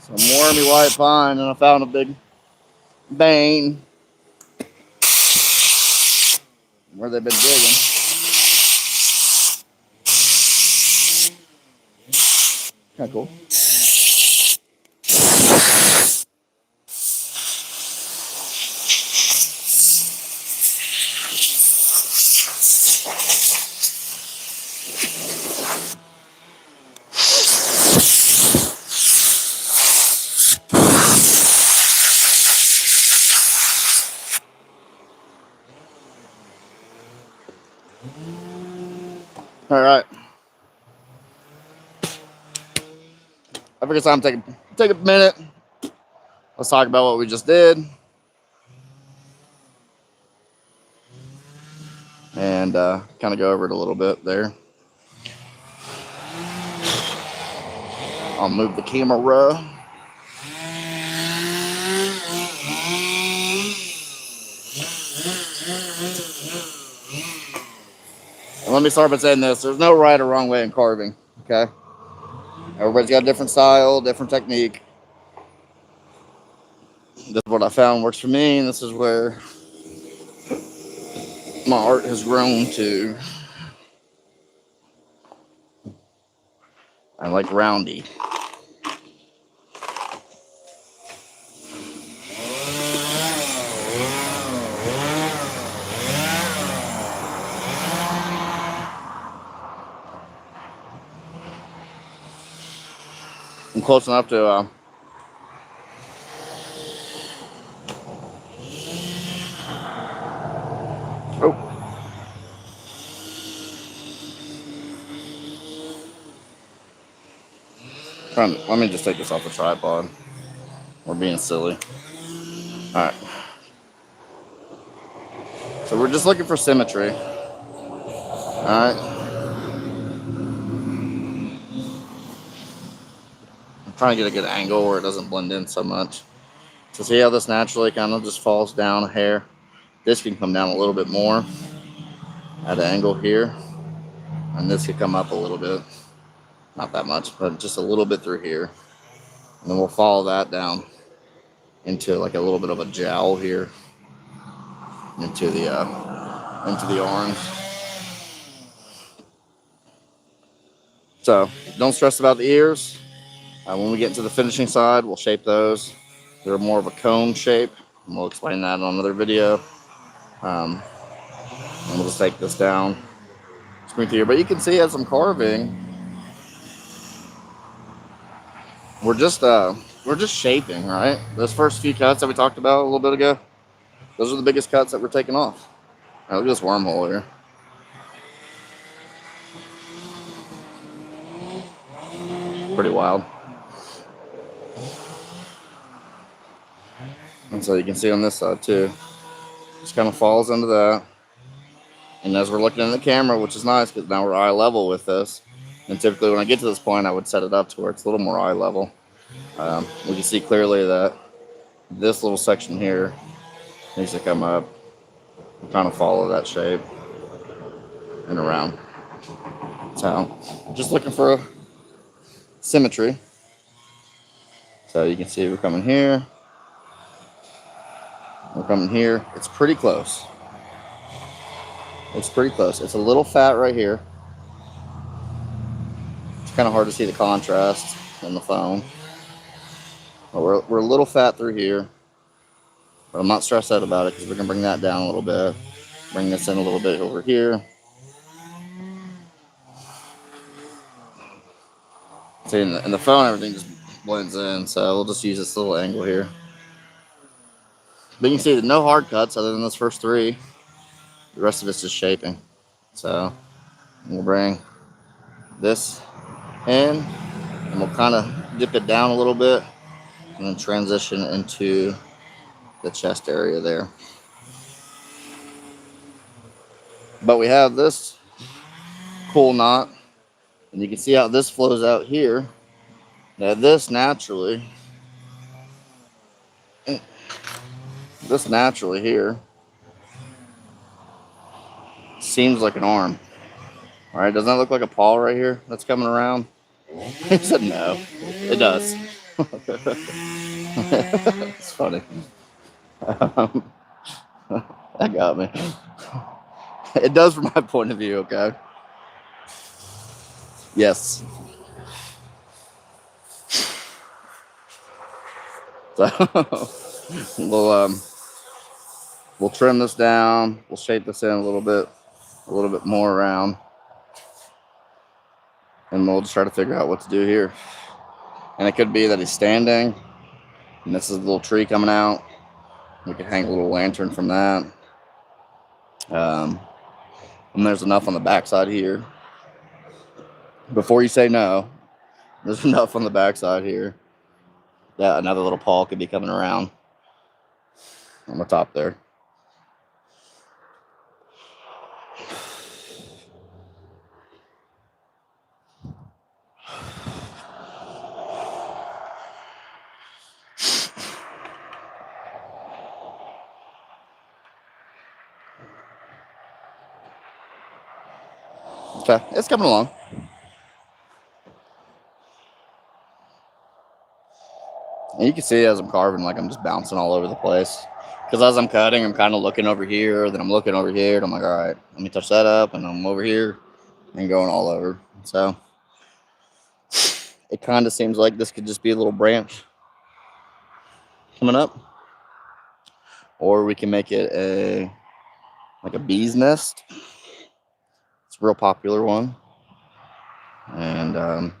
Some wormy white pine, and I found a big vein where they've been digging. Kind of cool. All right. I figured it's time to take a minute. Let's talk about what we just did. And kind of go over it a little bit there. I'll move the camera. And let me start by saying this. There's no right or wrong way in carving, okay? Everybody's got a different style, different technique. This is what I found works for me, and this is where my art has grown to. I like roundy. I'm close enough to oh. Let me just take this off the tripod. We're being silly. Alright. So we're just looking for symmetry. Alright. I'm trying to get a good angle where it doesn't blend in so much. So see how this naturally kind of just falls down a hair? This can come down a little bit more at an angle here. And this could come up a little bit. Not that much, but just a little bit through here. And then we'll follow that down into like a little bit of a jowl here. Into the arms. So don't stress about the ears. When we get into the finishing side, we'll shape those. They're more of a cone shape, and we'll explain that on another video. And we'll just take this down, smooth here. But you can see as I'm carving, we're just shaping, right? Those first few cuts that we talked about a little bit ago, those are the biggest cuts that we're taking off. All right, look at this wormhole here. Pretty wild. And so you can see on this side too, just kind of falls into that. And as we're looking in the camera, which is nice because now we're eye level with this. And typically when I get to this point, I would set it up to where it's a little more eye level. We can see clearly that this little section here needs to come up and kind of follow that shape and around. So just looking for symmetry. So you can see we're coming here. We're coming here. It's pretty close. It's pretty close. It's a little fat right here. It's kind of hard to see the contrast in the phone. But we're a little fat through here. But I'm not stressed out about it because we're going to bring that down a little bit. Bring this in a little bit over here. See, in the phone, everything just blends in. So we'll just use this little angle here. But you can see that no hard cuts other than those first three. The rest of it's just shaping. So we'll bring this in and we'll kind of dip it down a little bit and then transition into the chest area there. But we have this cool knot, and you can see how this flows out here. Now this naturally here seems like an arm. All right, doesn't that look like a paw right here that's coming around? He said no, it does. It's funny. That got me. It does from my point of view, okay? Yes. So we'll trim this down. We'll shape this in a little bit more around, and we'll just try to figure out what to do here. And it could be that he's standing, and this is a little tree coming out. We could hang a little lantern from that. And there's enough on the backside here. Before you say no, There's enough on the backside here that another little paw could be coming around on the top there. Okay, it's coming along. And you can see as I'm carving, like I'm just bouncing all over the place. Because as I'm cutting, I'm kind of looking over here, then I'm looking over here, and I'm like, all right, let me touch that up, and I'm over here and going all over. So it kind of seems like this could just be a little branch coming up, or we can make it like a bee's nest. It's a real popular one, and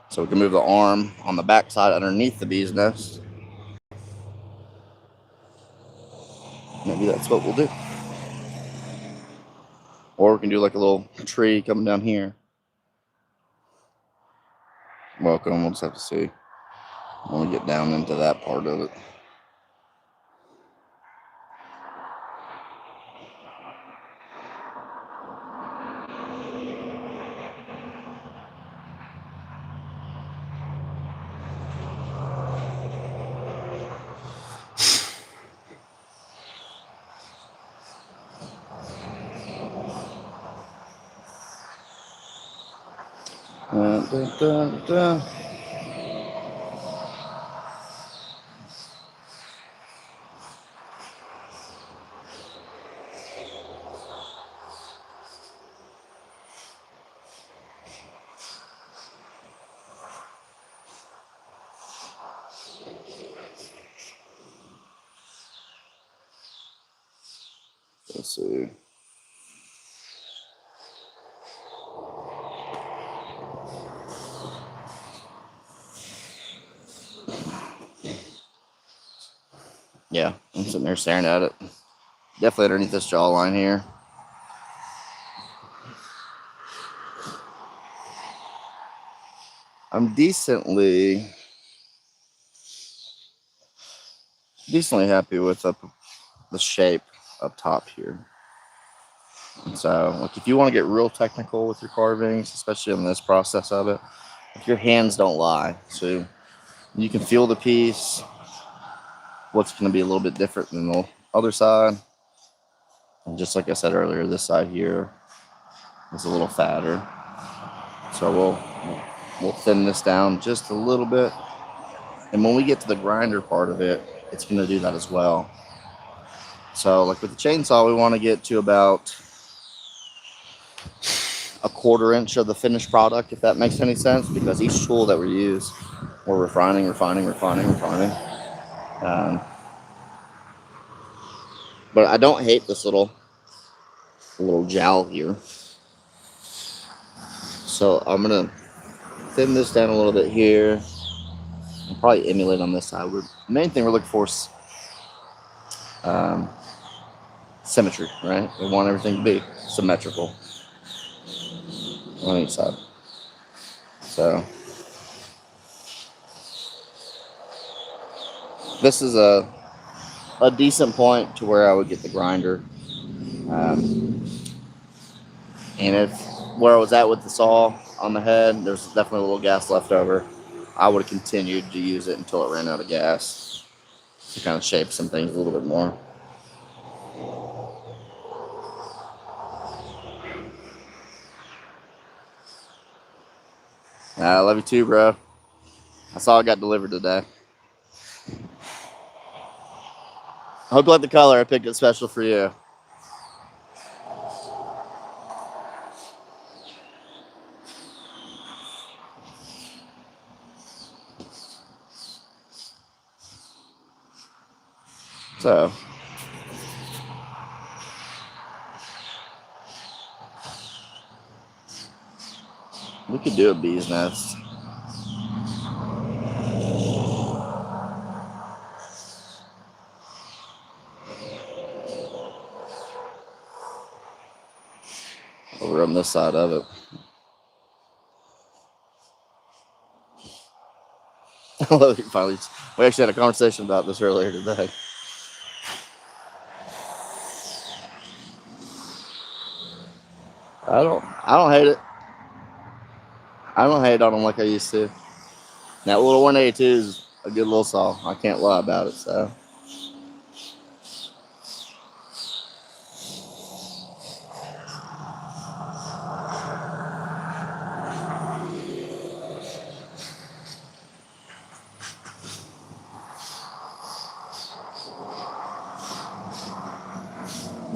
so we can move the arm on the back side underneath the bee's nest. Maybe that's what we'll do. Or we can do like a little tree coming down here. Welcome, we'll just have to see when we get down into that part of it. Dun, dun, dun, dun. Let's see. Yeah, I'm sitting there staring at it. Definitely underneath this jawline here. I'm decently happy with the shape up top here. And so, like, if you want to get real technical with your carvings, especially in this process of it, if your hands don't lie, so you can feel the piece. What's going to be a little bit different than the other side. And just like I said earlier, this side here is a little fatter. So we'll thin this down just a little bit. And when we get to the grinder part of it, it's going to do that as well. So like with the chainsaw, we want to get to about a 1/4 inch of the finished product, if that makes any sense, because each tool that we use, we're refining. But I don't hate this little jowl here. So I'm going to thin this down a little bit here. And probably emulate on this side. The main thing we're looking for is symmetry, right? We want everything to be symmetrical on each side. So this is a decent point to where I would get the grinder. And if where I was at with the saw on the head, there's definitely a little gas left over, I would have continued to use it until it ran out of gas to kind of shape some things a little bit more. I love you too, bro. That's all I got delivered today. I hope you like the color. I picked it special for you. So we could do a bee's nest. Over on this side of it. I love it, finally. We actually had a conversation about this earlier today. I don't hate it. I don't hate on them like I used to. That little 182 is a good little saw. I can't lie about it. So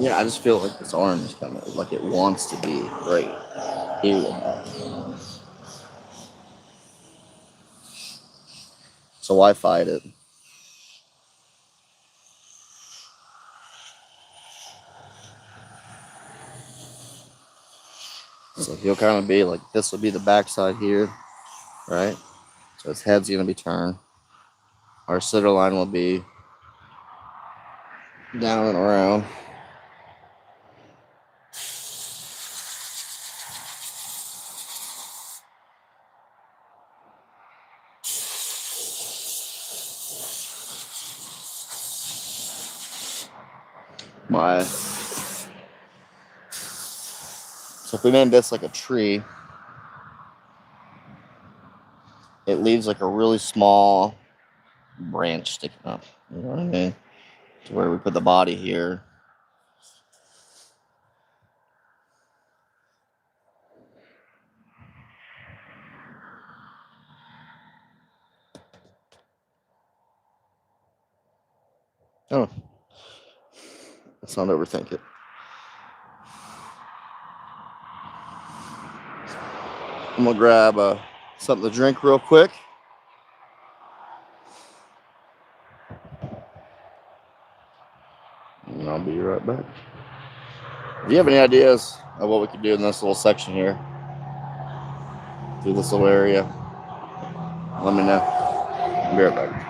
yeah, I just feel like this arm is coming, like it wants to be great. Here. So why fight it? So he'll kind of be like, this will be the backside here, right? So his head's going to be turned. Our center line will be down and around. So if we made this like a tree, it leaves like a really small branch sticking up. You know what I mean? To where we put the body here. Oh, let's not overthink it. I'm gonna grab something to drink real quick. And I'll be right back. If you have any ideas of what we could do in this little section here, through this little area, let me know. I'll be right back.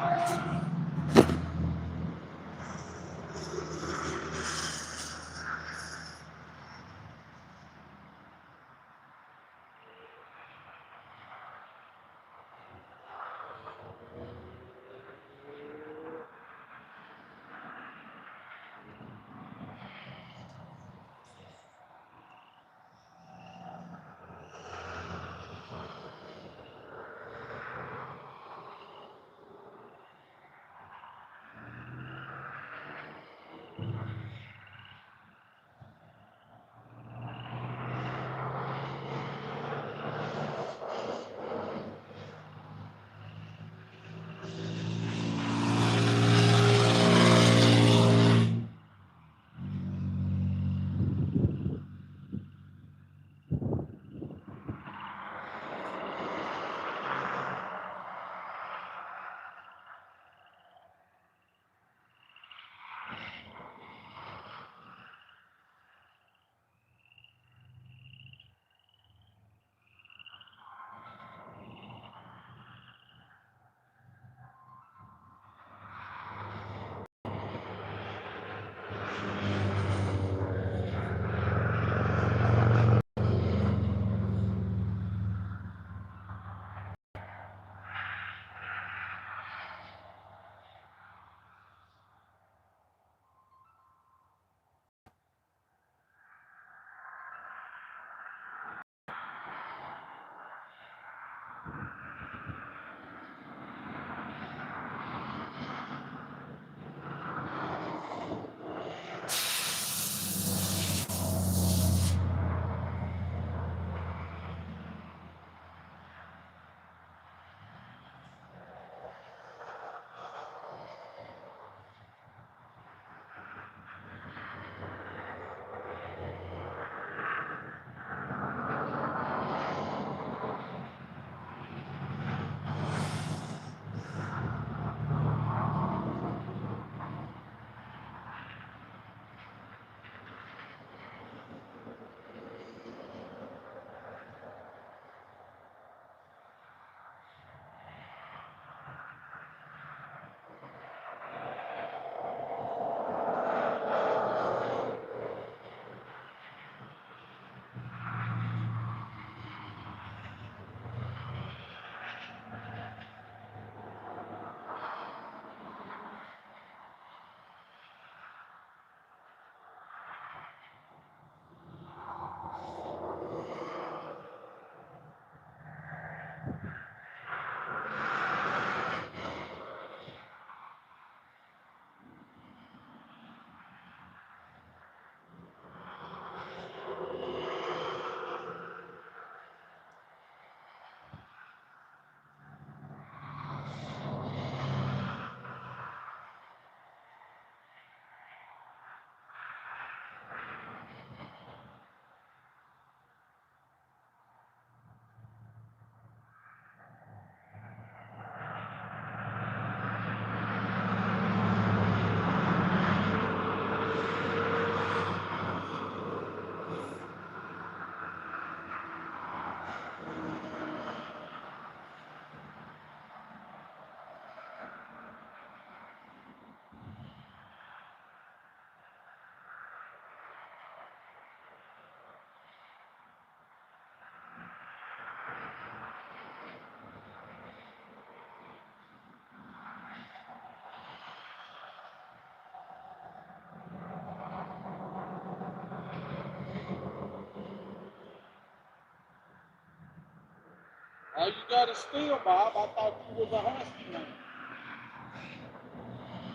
Oh, you got a steal, Bob. I thought you was a husky man.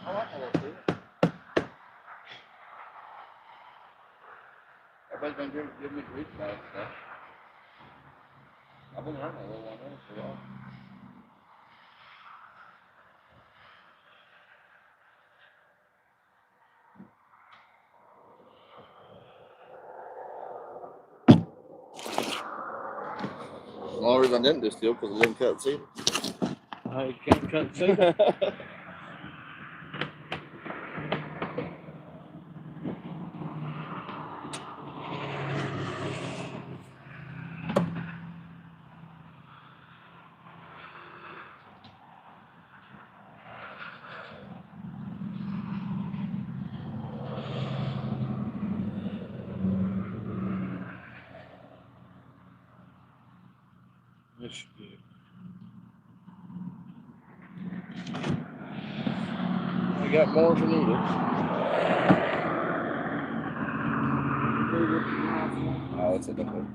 I like my little steal. Everybody's been giving me grief about it and stuff. I've been hunting a little one there for a while. The only reason I didn't do steel because I didn't cut cedar. Oh, you can't cut cedar. That's good. I got more if you need it. Oh, that's it. Okay.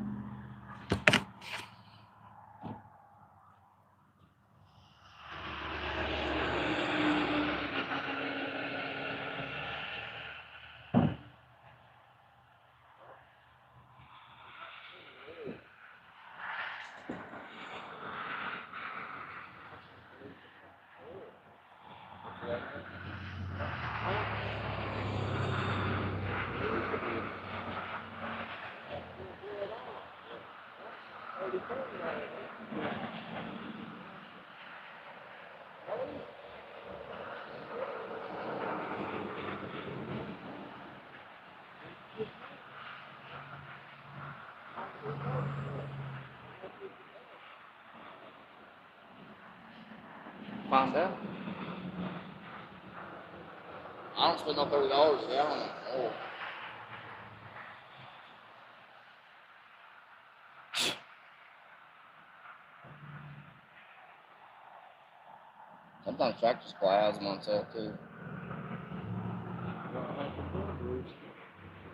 Find out. I don't spend no $30 a gallon on oil. Sometimes Tractor Supply has them on sale too.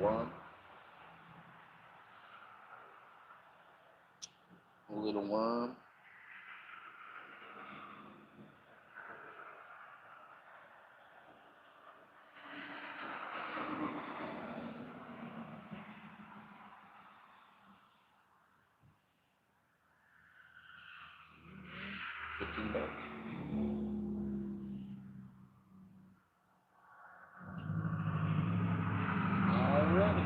Worm. A little worm. $15. Alrighty.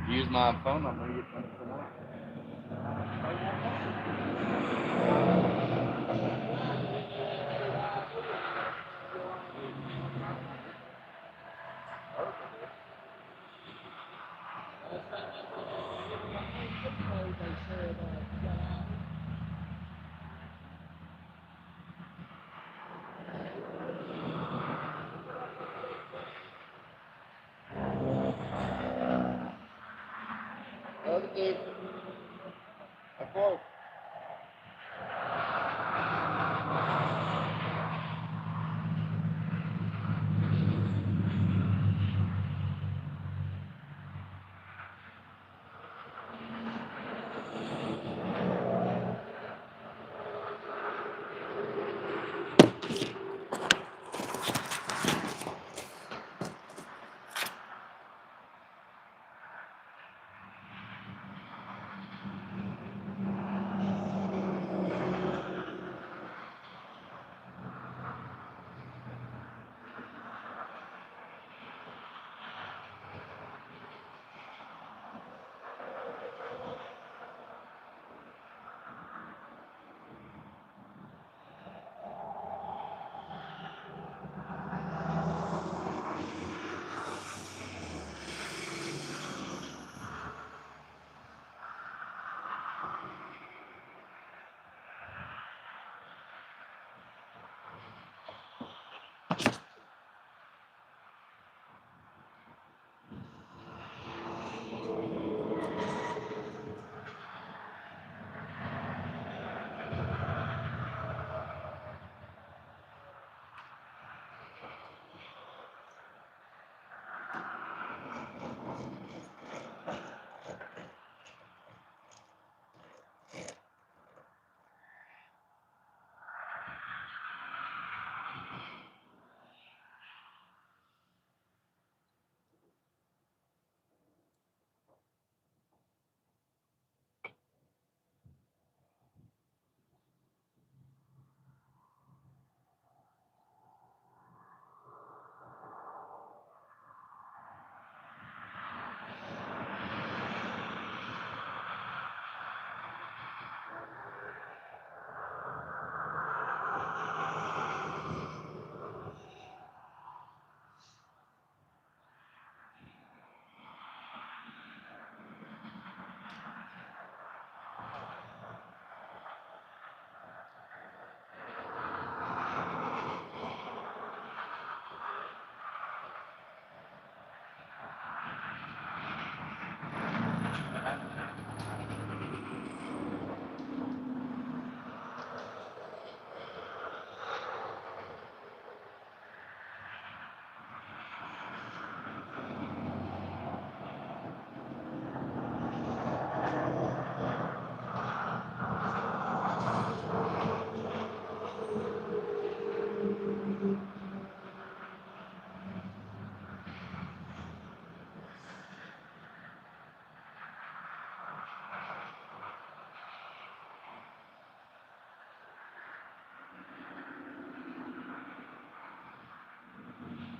Use my phone number, you get $20 for more. Okay.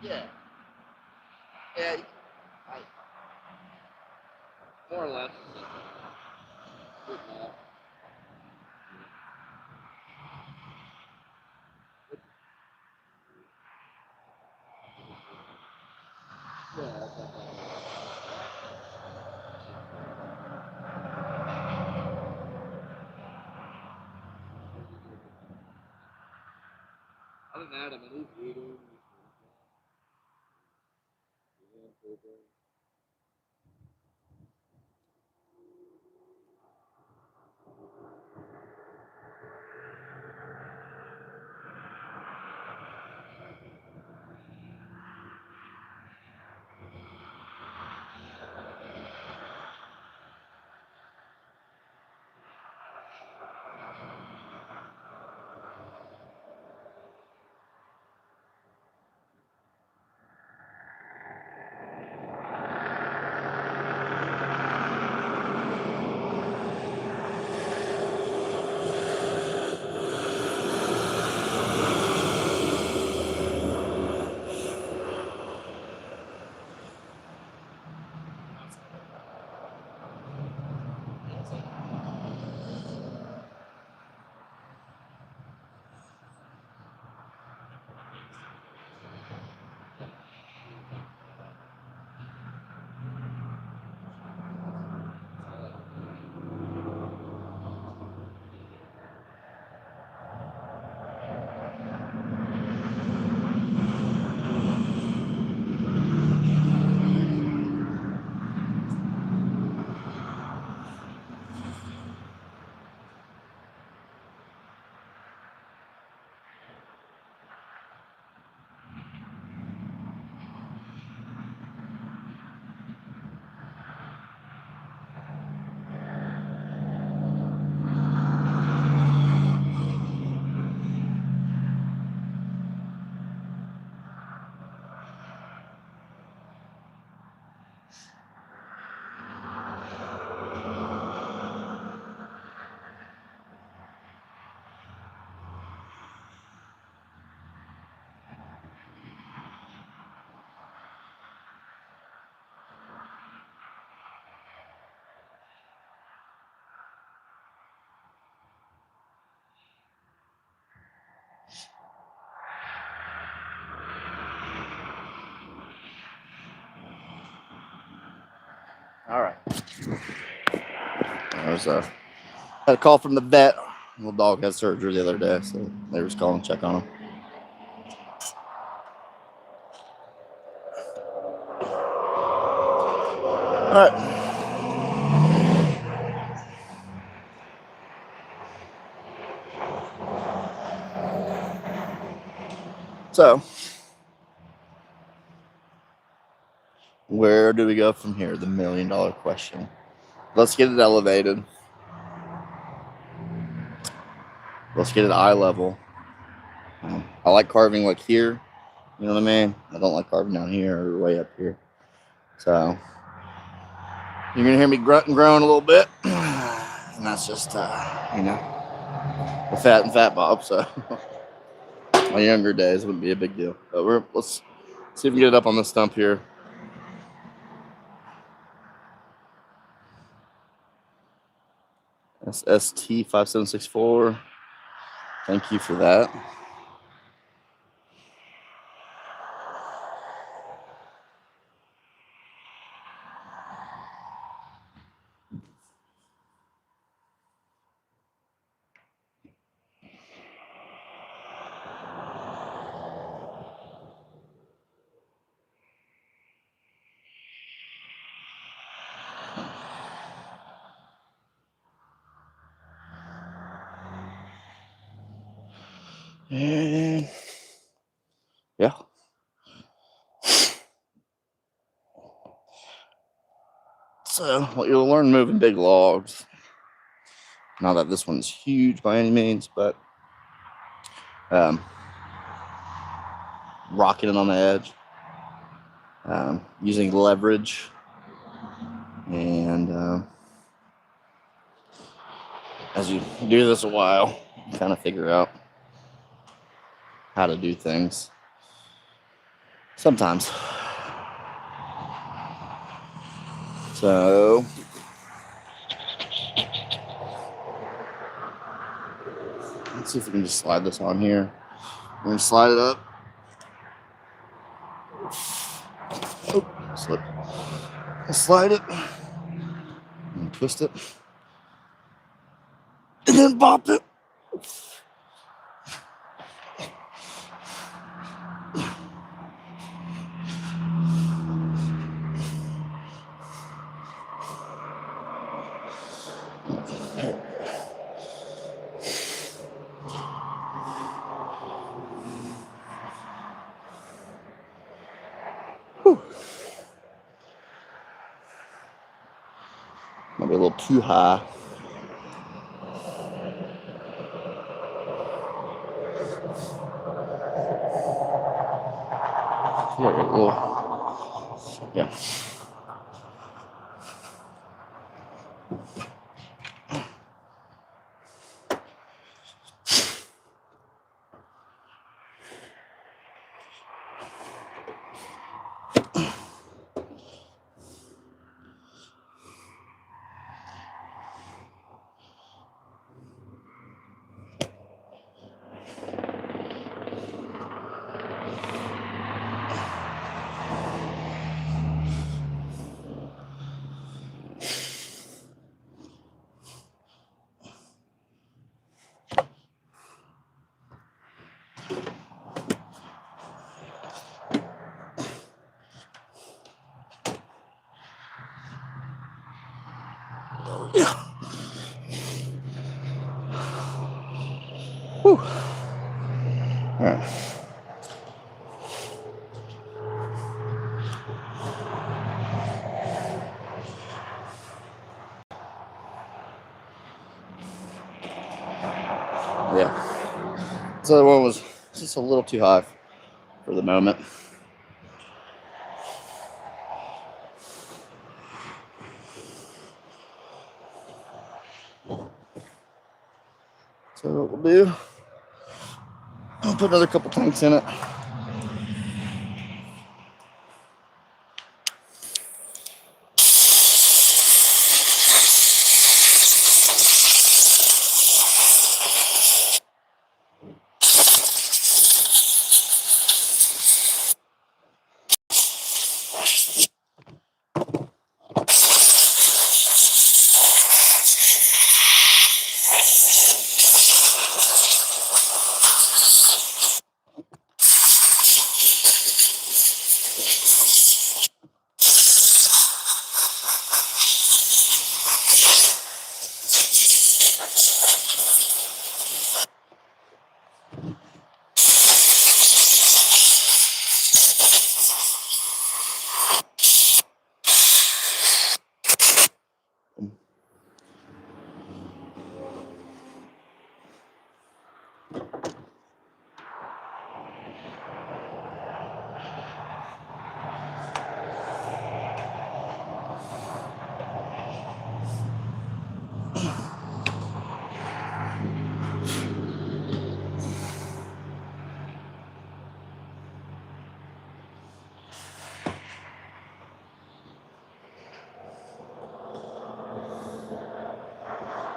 Yeah. Yeah. More or less. Other than that, I mean, he's eating. All right. I was had a call from the vet. Little dog had surgery the other day, so they were just calling to check on him. All right. So, where do we go from here? The $1,000,000 question. Let's get it elevated. Let's get it eye level. I like carving like here. You know what I mean? I don't like carving down here or way up here. So, you're going to hear me grunt and groan a little bit. And that's just, you know, the fat and Fatbob. So, my younger days wouldn't be a big deal. But let's see if we can get it up on this stump here. That's ST5764. Thank you for that. And yeah. So, what you'll learn moving big logs. Not that this one's huge by any means, but rocking it on the edge, using leverage, and as you do this a while, you kind of figure out how to do things. Sometimes. So let's see if we can just slide this on here. We're gonna slide it up. Oh, slip. I'll slide it and twist it, and then bop it. Whew. Might be a little too high. Yeah. Yeah. Whew. All right. Yeah. This other one was just a little too high for the moment. So what we'll do, I'll put another couple tanks in it.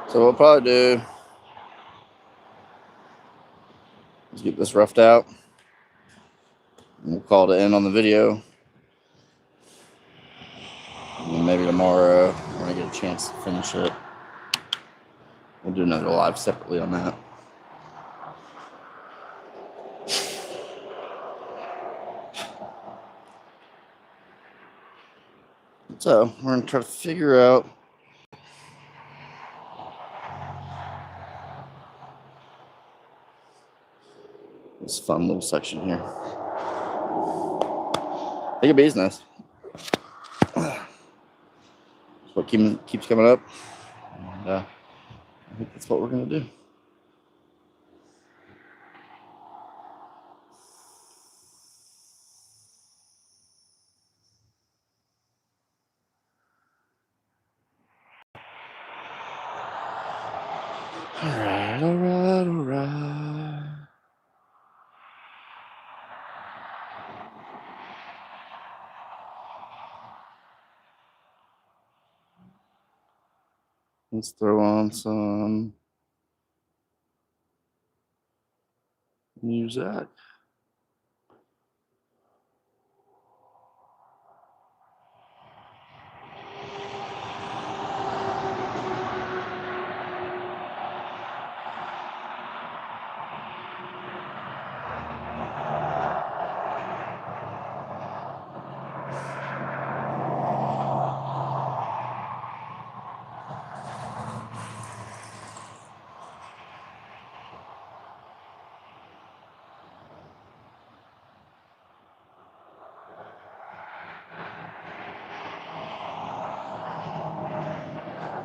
So what we'll probably do is get this roughed out. And we'll call it in on the video. And maybe tomorrow, when I get a chance to finish it, we'll do another live separately on that. So we're going to try to figure out this fun little section here. I think a bee's nest. That's what keeps coming up. And, I think that's what we're going to do. All right, all right, all right. Let's throw on some music.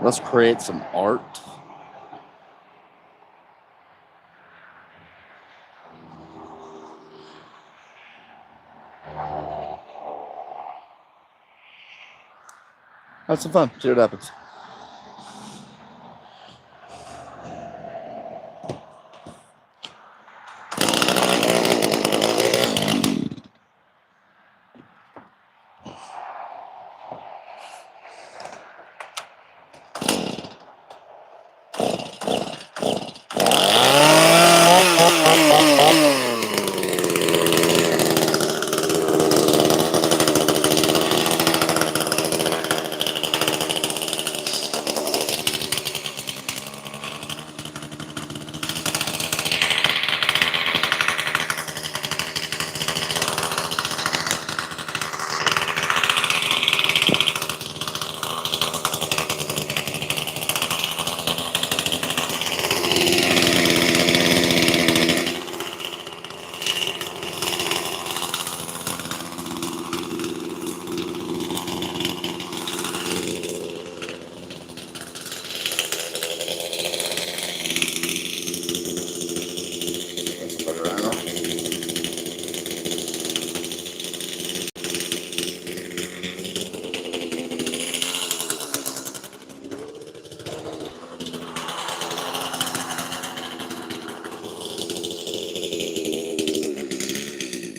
Let's create some art. Have some fun. See what happens.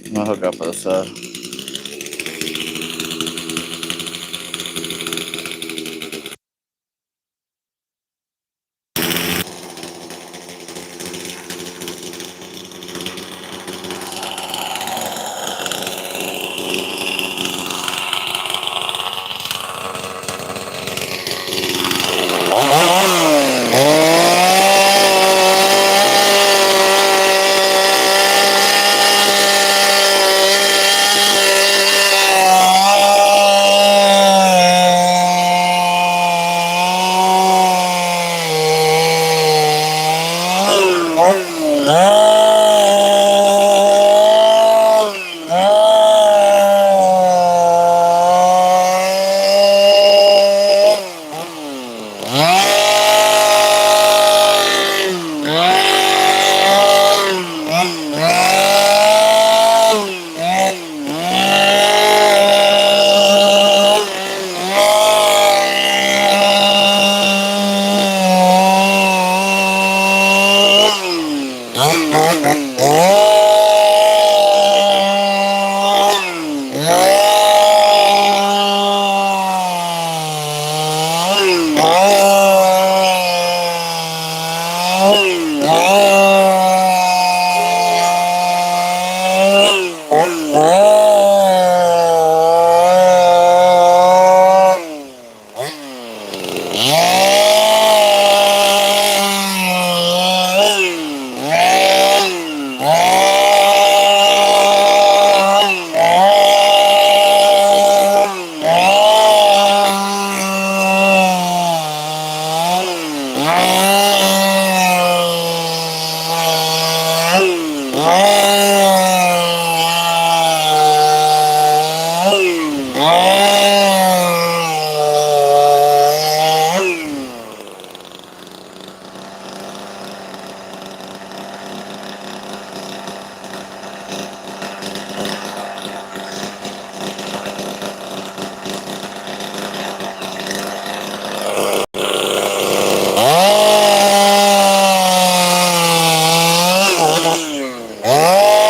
I'm gonna hook up this Oh!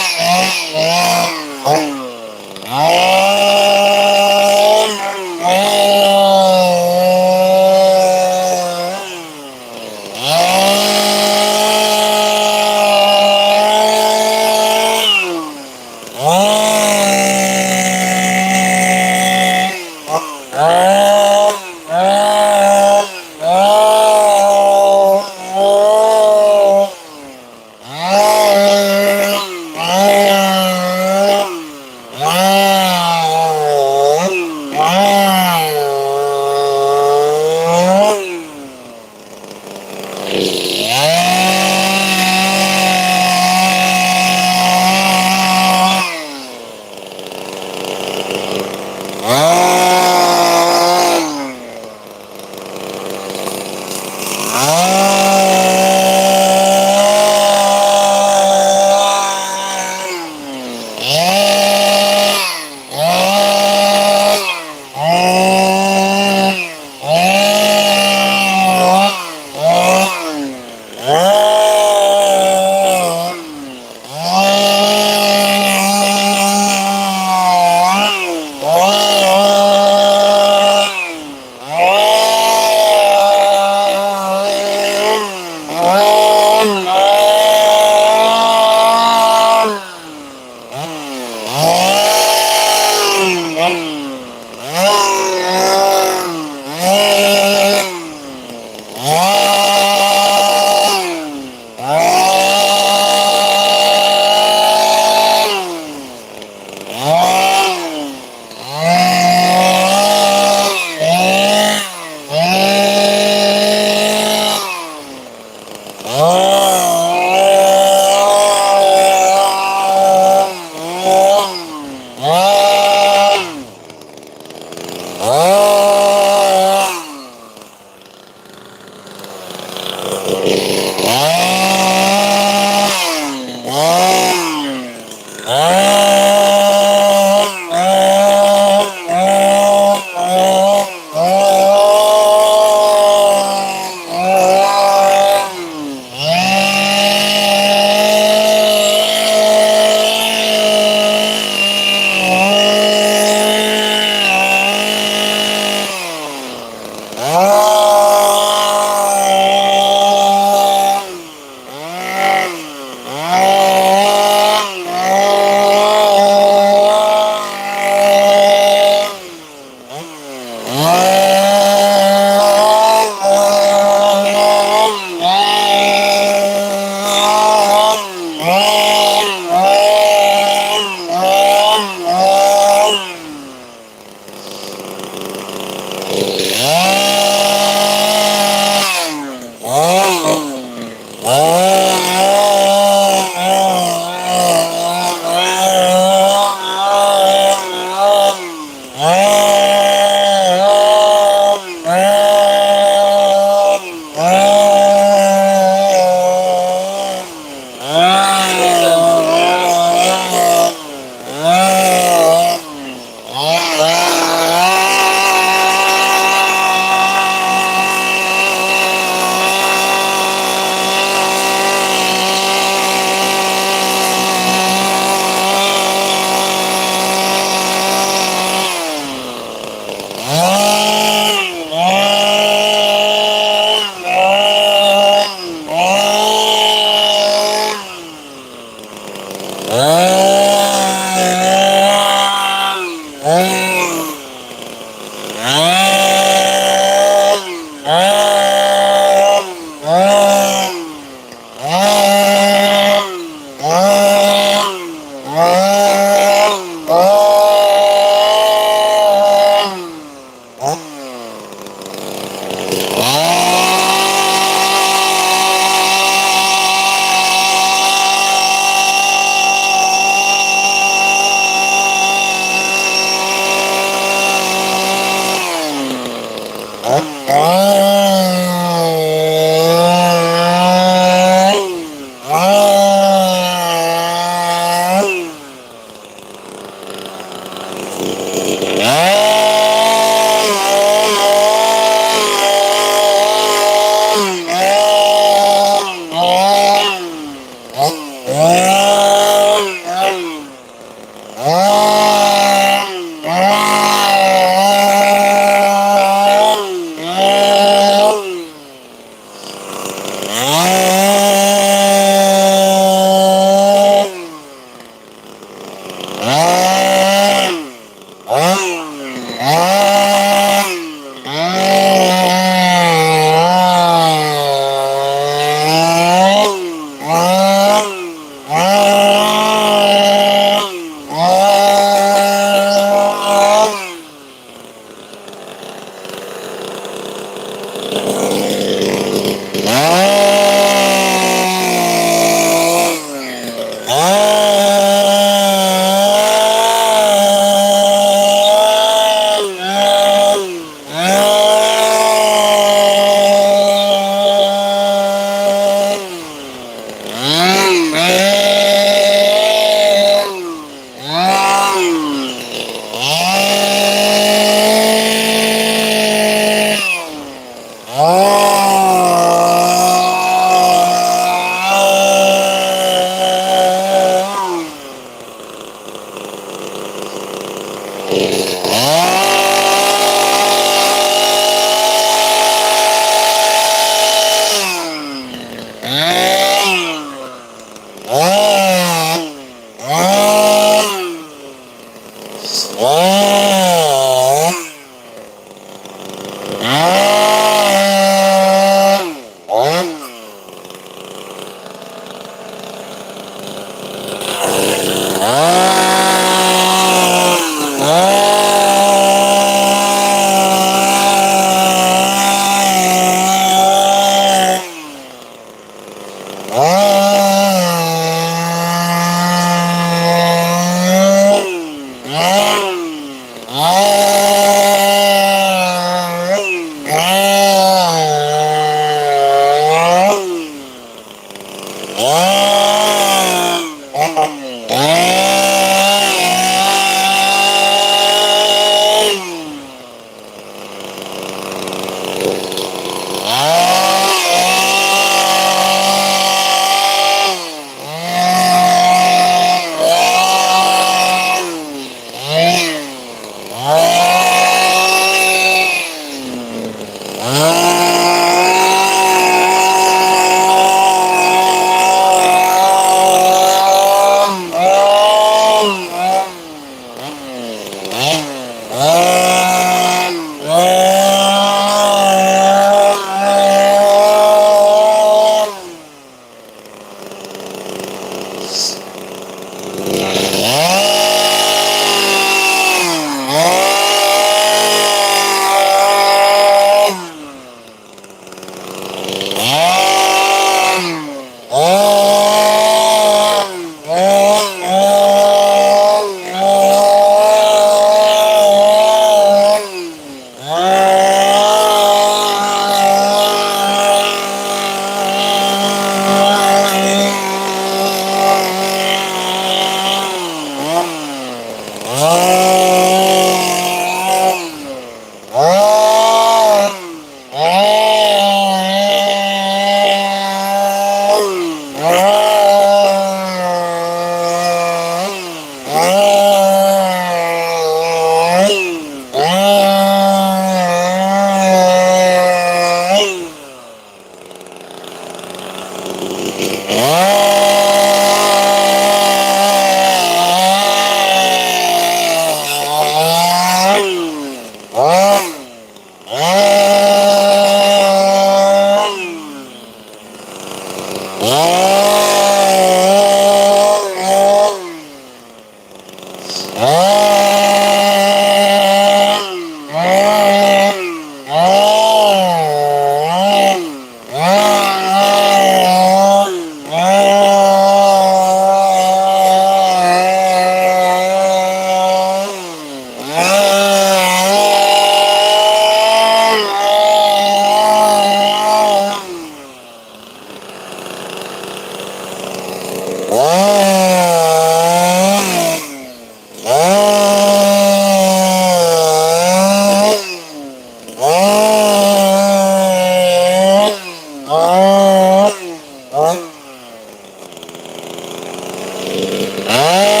Oh,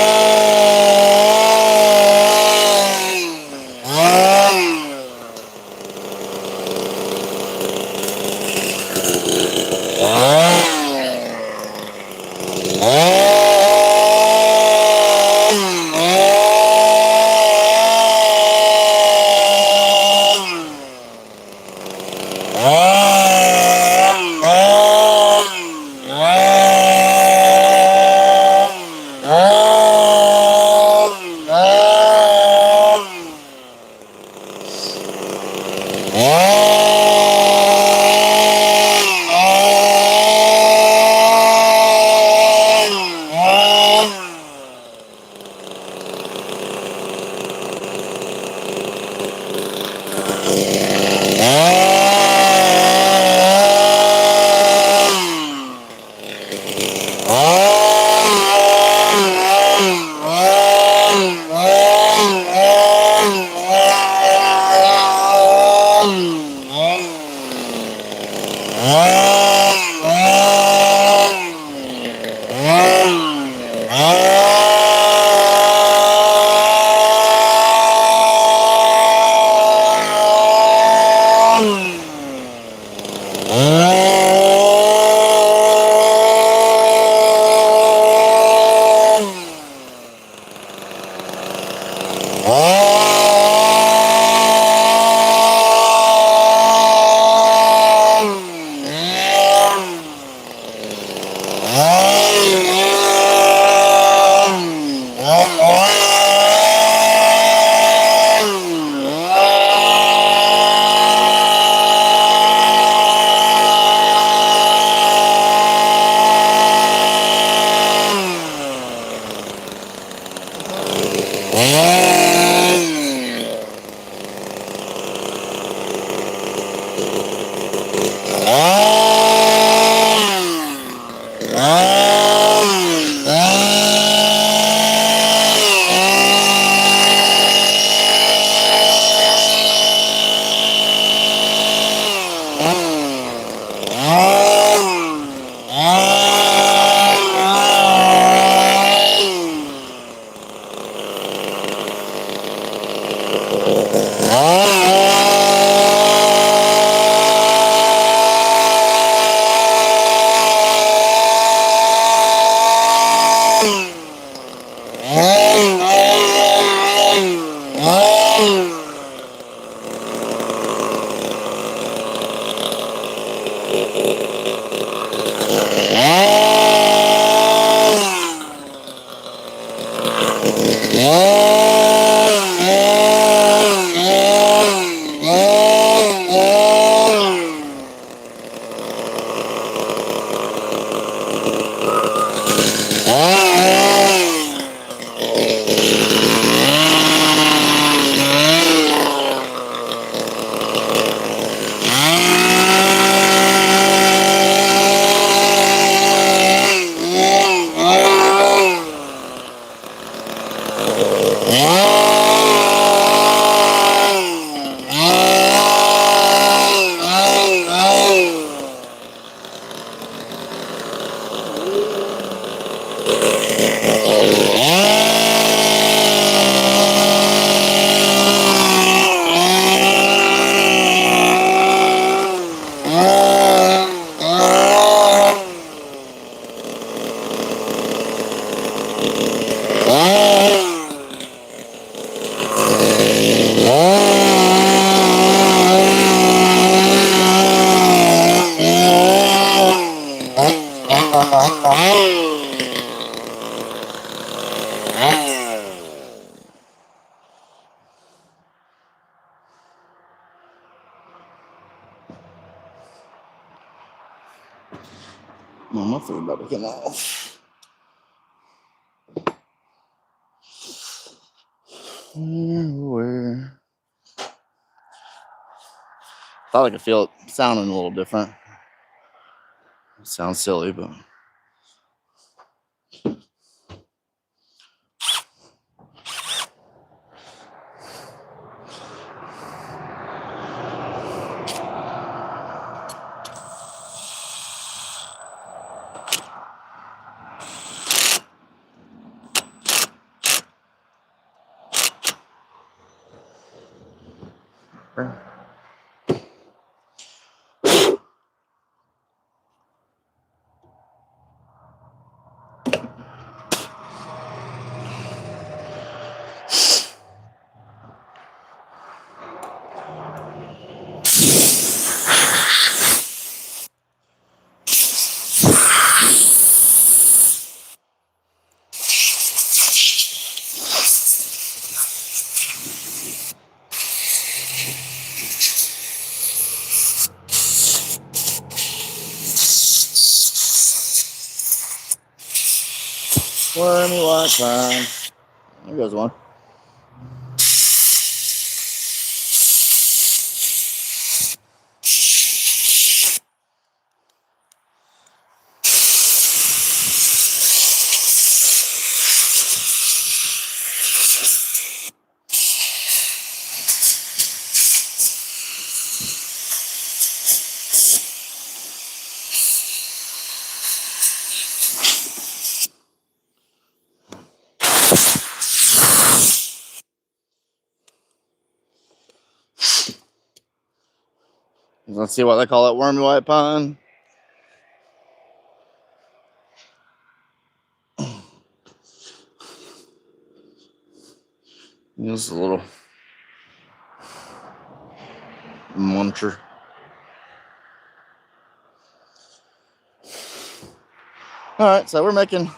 my food about to come off. Where? Thought I could feel it sounding a little different. It sounds silly, but. Wormy white pine. There goes one. Let's see what they call it, wormy white pine. This is a little muncher. All right, so we're making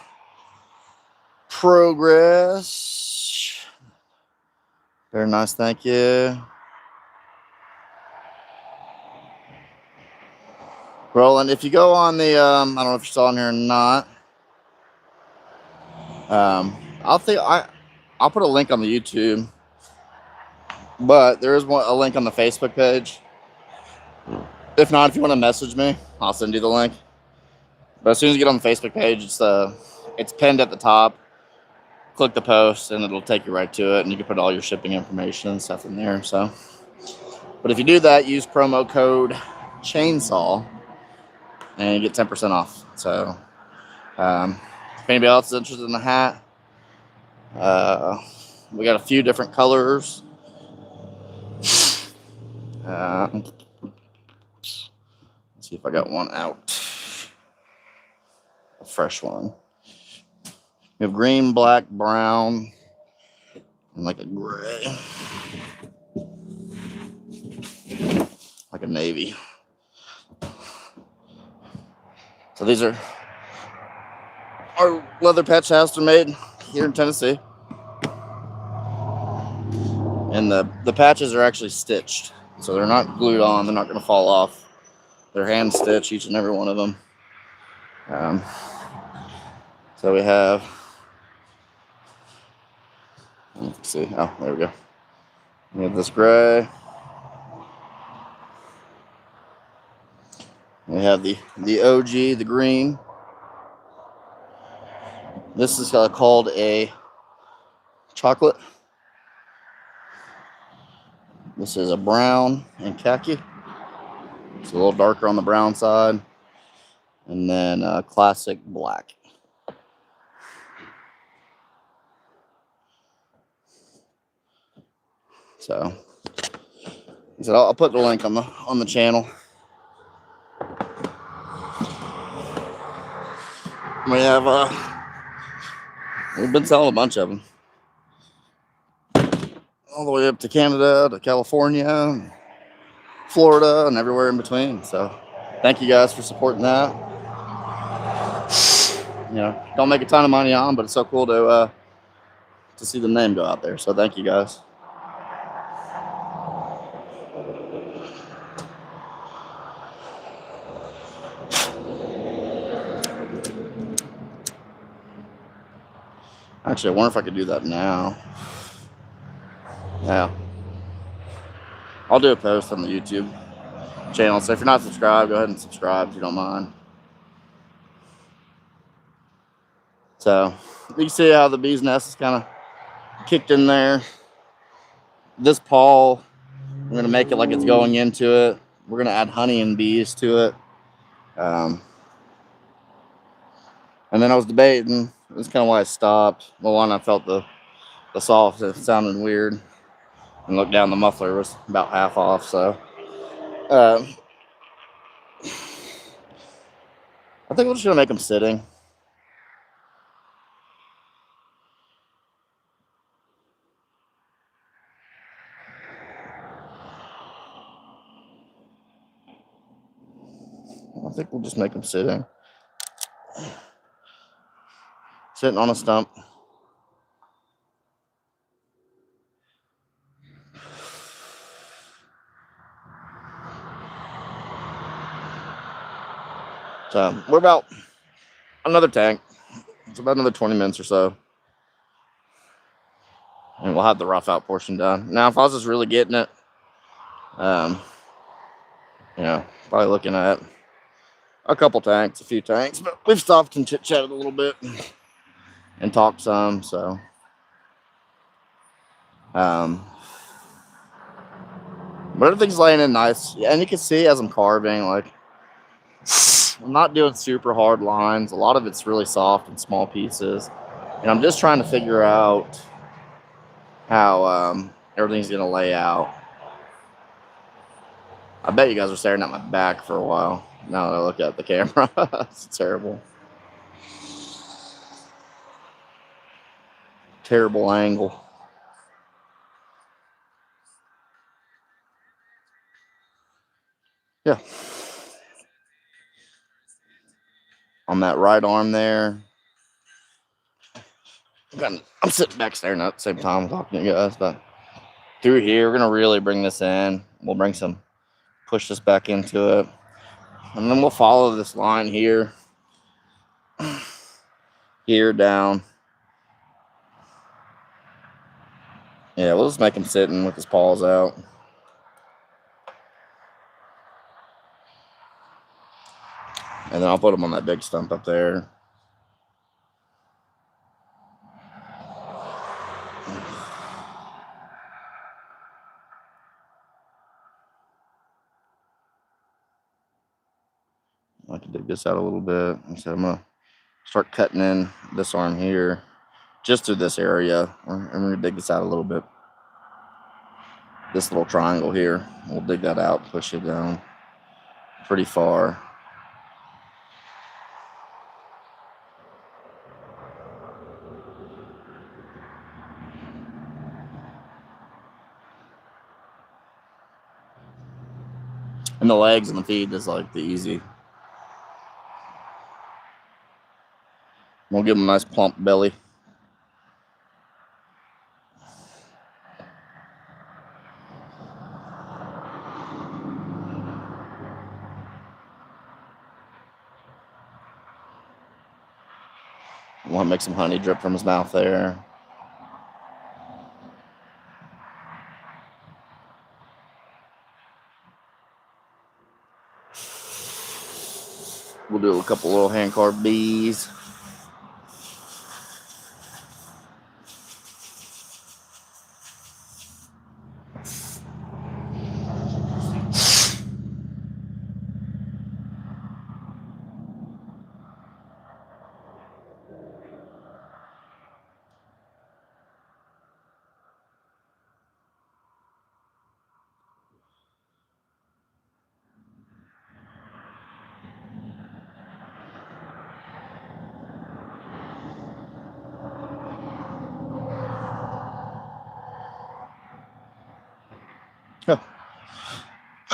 progress. Very nice, thank you. Roland, if you go on the, I don't know if you saw in here or not. I'll put a link on the YouTube, but there is a link on the Facebook page. If not, if you want to message me, I'll send you the link. But as soon as you get on the Facebook page, it's pinned at the top. Click the post, and it'll take you right to it, and you can put all your shipping information and stuff in there. So, but if you do that, use promo code Chainsaw, and you get 10% off. So, if anybody else is interested in the hat, we got a few different colors. Let's see if I got one out. A fresh one. We have green, black, brown, and like a gray. Like a navy. So these are our leather patch hats are made here in Tennessee. And the patches are actually stitched. So they're not glued on, they're not going to fall off. They're hand stitched, each and every one of them. So we have, let's see, oh, there we go. We have this gray. We have the OG, the green. This is called a chocolate. This is a brown and khaki. It's a little darker on the brown side. And then classic black. So I'll put the link on the channel. We have we've been selling a bunch of them, all the way up to Canada, to California, Florida, and everywhere in between. So thank you guys for supporting that. You know, don't make a ton of money on, but it's so cool to see the name go out there. So thank you guys. Actually, I wonder if I could do that now. Yeah. I'll do a post on the YouTube channel. So if you're not subscribed, go ahead and subscribe if you don't mind. So you can see how the bee's nest is kind of kicked in there. This pall, we're going to make it like it's going into it. We're going to add honey and bees to it. And then I was debating. That's kind of why I stopped. Well, one, I felt the soft, it sounded weird. And look down, the muffler was about half off, so I think we're just gonna make them sitting. I think we'll just make them sitting. Sitting on a stump. So we're about another tank. It's about another 20 minutes or so. And we'll have the rough out portion done. Now, if I was just really getting it, probably looking at a couple tanks, a few tanks. But we've stopped and chit-chatted a little bit and talked some, so. But everything's laying in nice. Yeah, and you can see as I'm carving, like, I'm not doing super hard lines. A lot of it's really soft and small pieces. And I'm just trying to figure out how everything's going to lay out. I bet you guys are staring at my back for a while now that I look at the camera. It's terrible. Terrible angle. Yeah. On that right arm there. I'm sitting back staring at the same time talking to you guys, but through here, we're going to really bring this in. We'll push this back into it. And then we'll follow this line here. Here, down. Yeah, we'll just make him sitting with his paws out. And then I'll put him on that big stump up there. I can dig this out a little bit. So I'm going to start cutting in this arm here, just through this area. I'm going to dig this out a little bit. This little triangle here, we'll dig that out, push it down pretty far. And the legs and the feet is like the easy. We'll give them a nice plump belly. I want to make some honey drip from his mouth there. We'll do a couple little hand carved bees.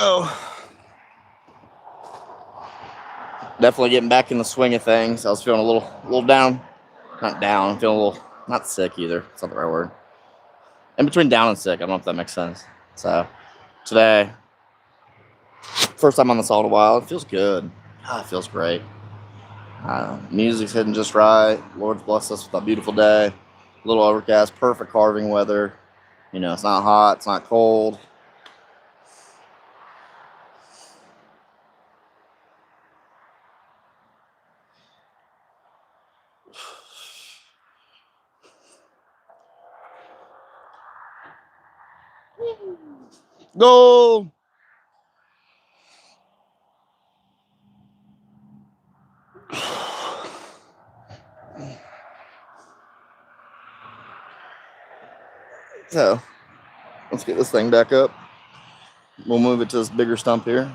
Oh. Definitely getting back in the swing of things. I was feeling a little down. Not down. I'm feeling a little, not sick either. It's not the right word. In between down and sick. I don't know if that makes sense. So today, first time on the saw in a while. It feels good. It feels great. Music's hitting just right. Lord's blessed us with a beautiful day. A little overcast. Perfect carving weather. It's not hot. It's not cold. Go! So, Let's get this thing back up. We'll move it to this bigger stump here.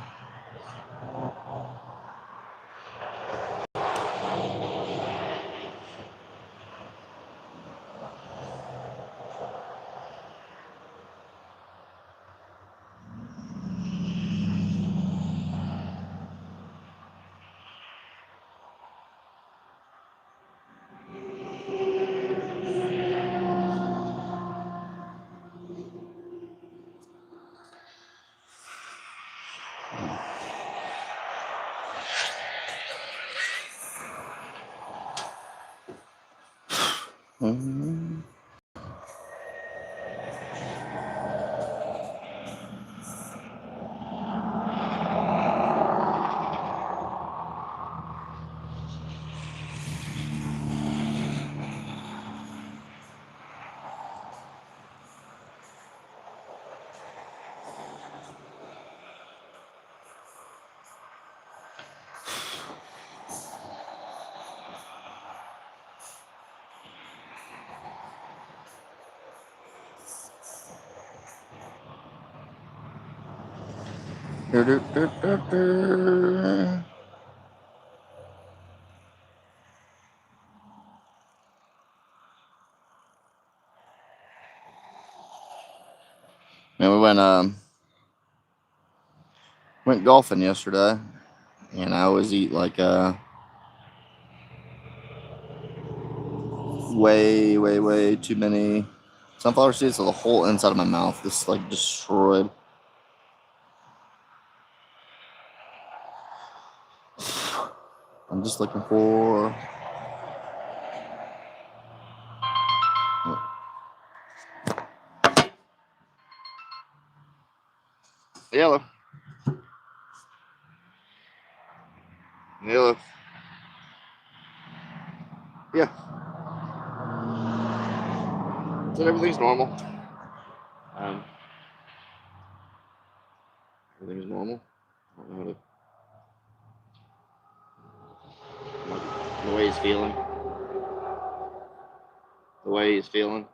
Mm-hmm. Man, we went golfing yesterday, and I always eat like way too many sunflower seeds, so the whole inside of my mouth is like destroyed. I'm just looking for yellow. Yellow. Yeah. So everything's normal. Everything's normal. I don't know the way he's feeling. The way he's feeling.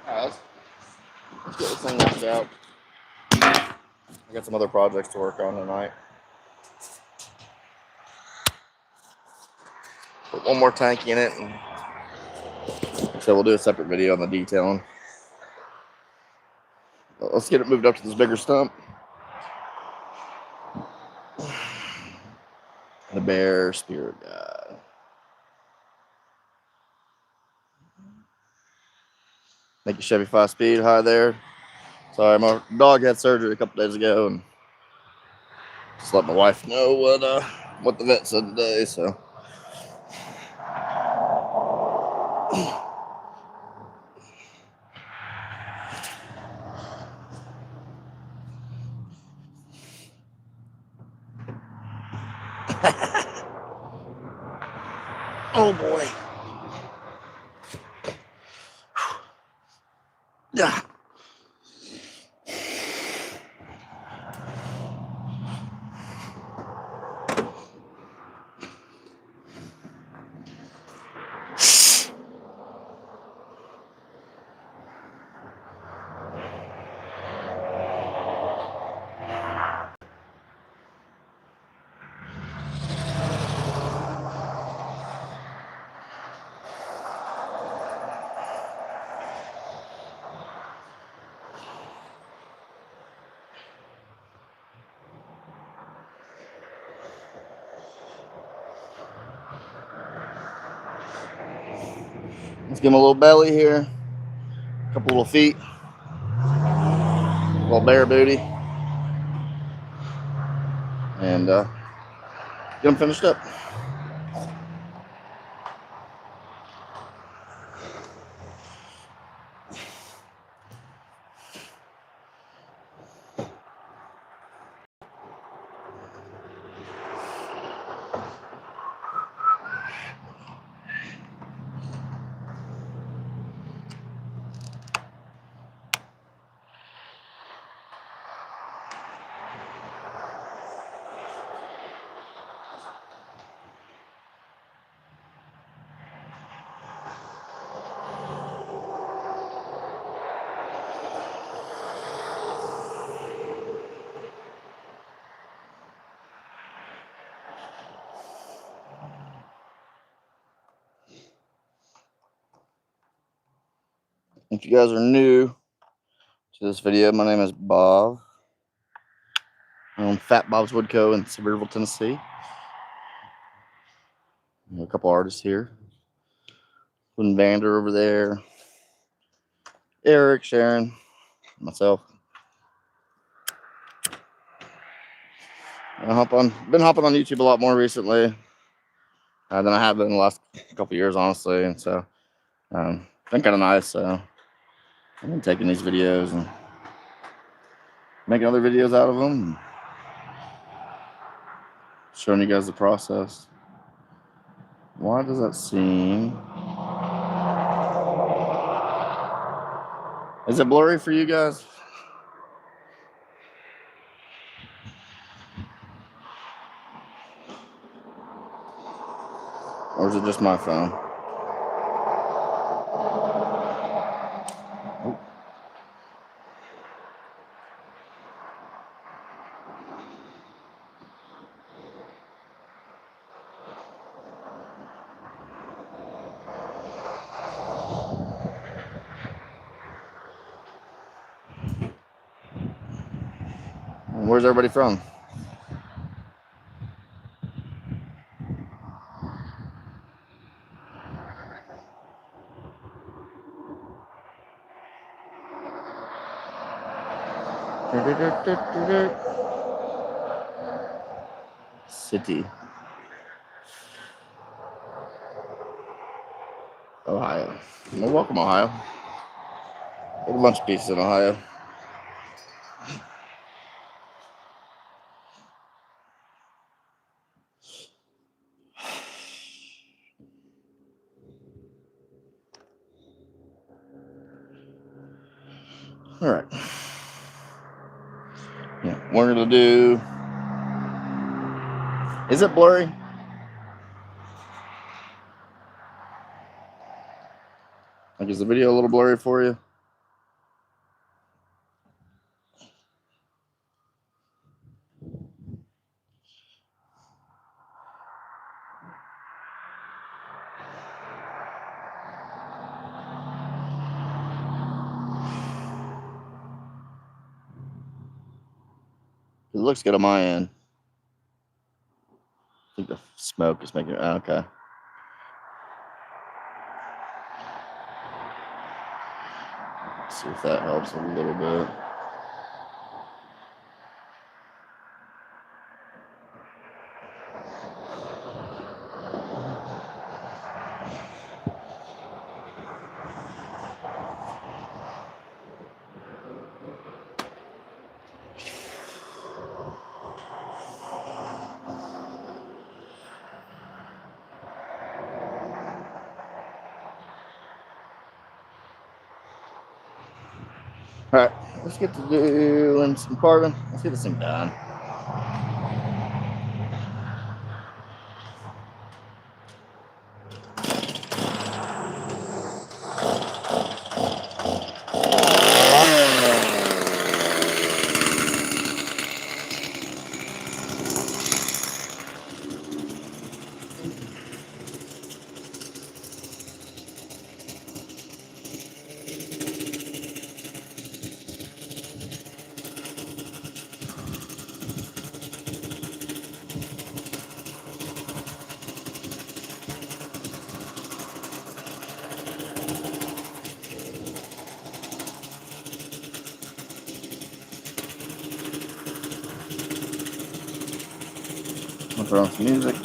Alright, let's get this thing knocked out. I got some other projects to work on tonight. Put one more tank in it, and so we'll do a separate video on the detailing. Let's get it moved up to this bigger stump. The Bear Spirit Guide. Thank you, Chevy 5-Speed. Hi there. Sorry, my dog had surgery a couple days ago, and just let my wife know what the vet said today. So, oh boy, yeah. Let's give him a little belly here, a couple little feet, a little bear booty, and get him finished up. If you guys are new to this video, my name is Bob. I own Fatbobs Wood Co in Sevierville, Tennessee. A couple artists here. Lynn Vander over there. Eric, Sharon, myself. Been hopping on YouTube a lot more recently than I have been in the last couple years, honestly. And so, been kind of nice. So, I've been taking these videos and making other videos out of them, and showing you guys the process. Why does that seem? Is it blurry for you guys? Or is it just my phone? Oh. Where's everybody from? City. Ohio. Well, welcome, Ohio. There's a bunch of pieces in Ohio. All right. Yeah, we're gonna do. Is it blurry? Like, is the video a little blurry for you? looks good on my end. I think the smoke is making it. Okay. Let's see if that helps a little bit. All right, let's get to doing some carving. Let's get this thing done. I'll throw on some music.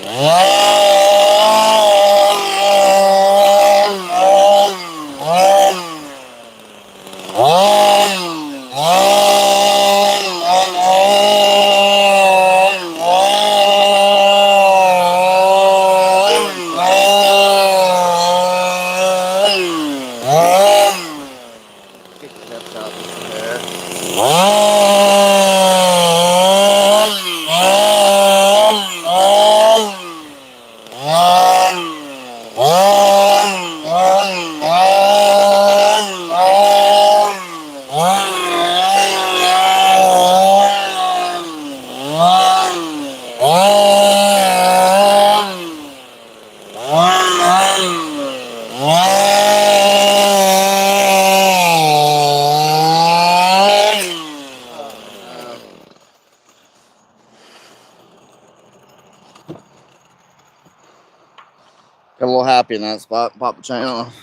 Kick the hips out just there. Got a little happy in that spot. Pop the chain off.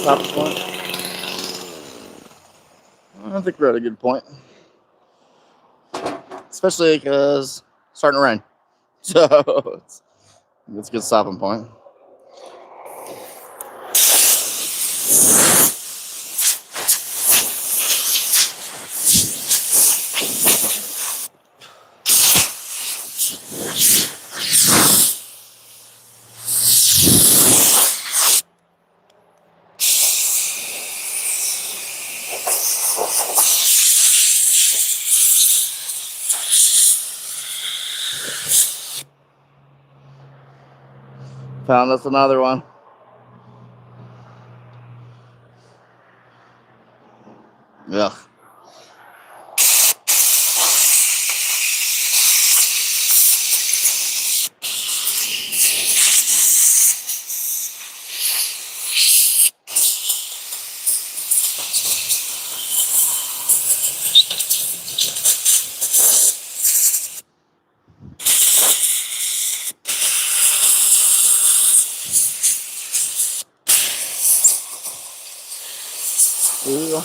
Top point. I think we're at a good point, especially because it's starting to rain, so it's a good stopping point. Found us another one. Yeah. Yeah.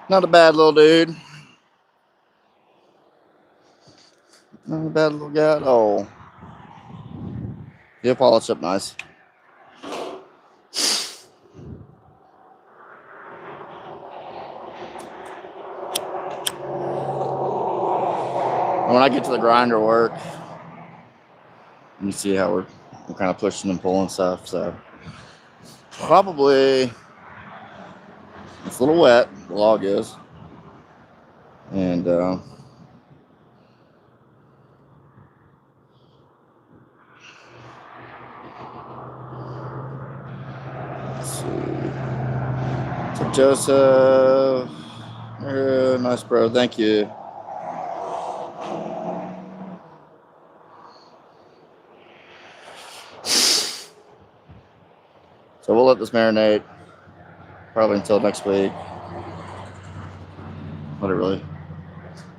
Not a bad little dude. Not a bad little guy at all. He'll polish up nice. And when I get to the grinder work, you see how we're kind of pushing and pulling stuff. So probably it's a little wet. The log is, and let's see. What's up, Joseph? Nice, bro. Thank you. So we'll let this marinate probably until next week. Let it really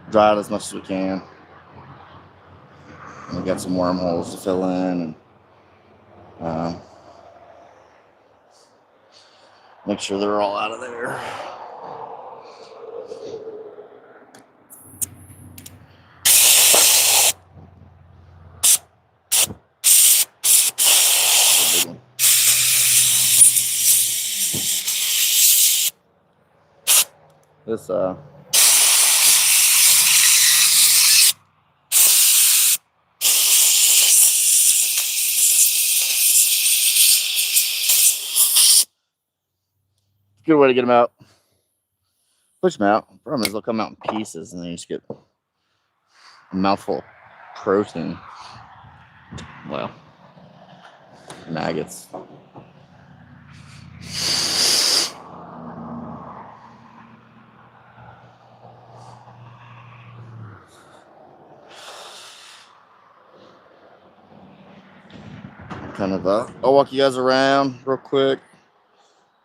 dry out as much as we can. And we got some wormholes to fill in, and make sure they're all out of there. This good way to get them out. Push them out. The problem is they'll come out in pieces, and then you just get a mouthful of protein. Well, maggots. Kind of I'll walk you guys around real quick.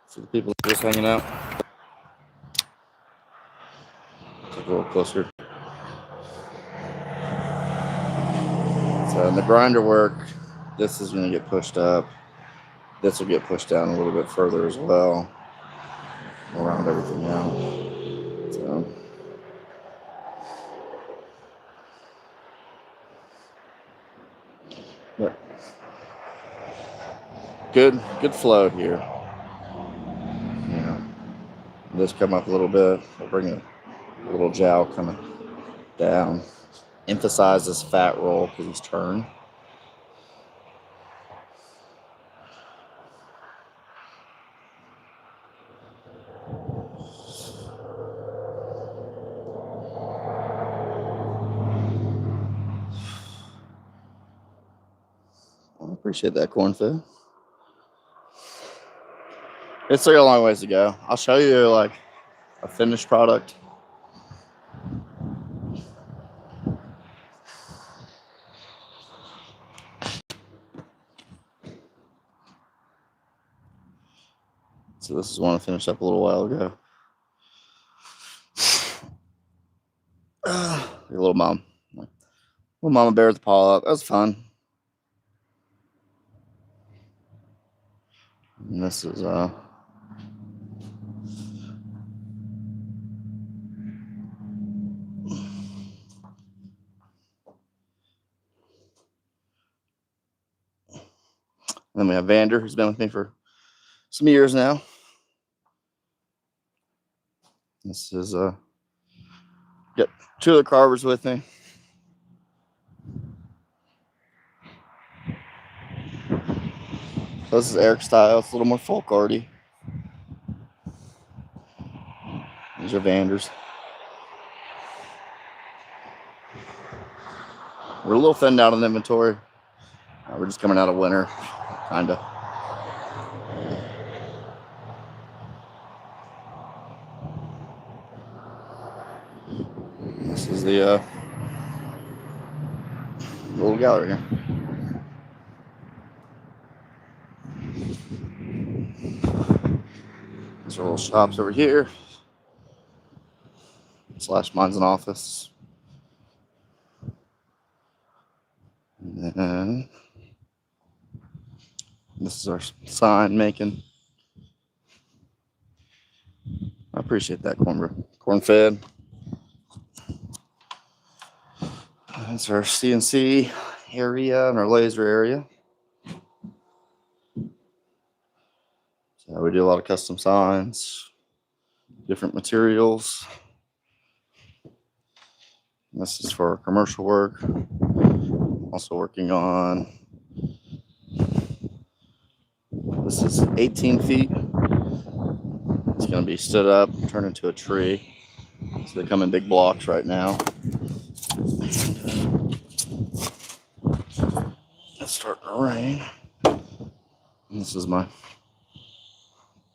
See the people just hanging out. Take a little closer. So So in the grinder work, this is going to get pushed up. This will get pushed down a little bit further as well. Around everything out. So but good flow here. This come up a little bit. We'll bring a little jowl kind of down. Emphasize this fat roll because he's turned. I appreciate that cornfed. It's still a long ways to go. I'll show you like a finished product. So this is one I finished up a little while ago. Your little mama bear with the paw up. That was fun. And this is then we have Vander, who's been with me for some years now. This is got two of the carvers with me. So this is Eric style. It's a little more folk arty. These are Vanders. We're a little thinned out on inventory. We're just coming out of winter, kind of. This is the little gallery here. These are little shops over here. / mine's an office. And then this is our sign making. I appreciate that corn fed. That's our CNC area and our laser area. So we do a lot of custom signs, different materials. And this is for commercial work. Also working on, this is 18 feet. It's going to be stood up, turned into a tree. So they come in big blocks right now. It's starting to rain. And this is my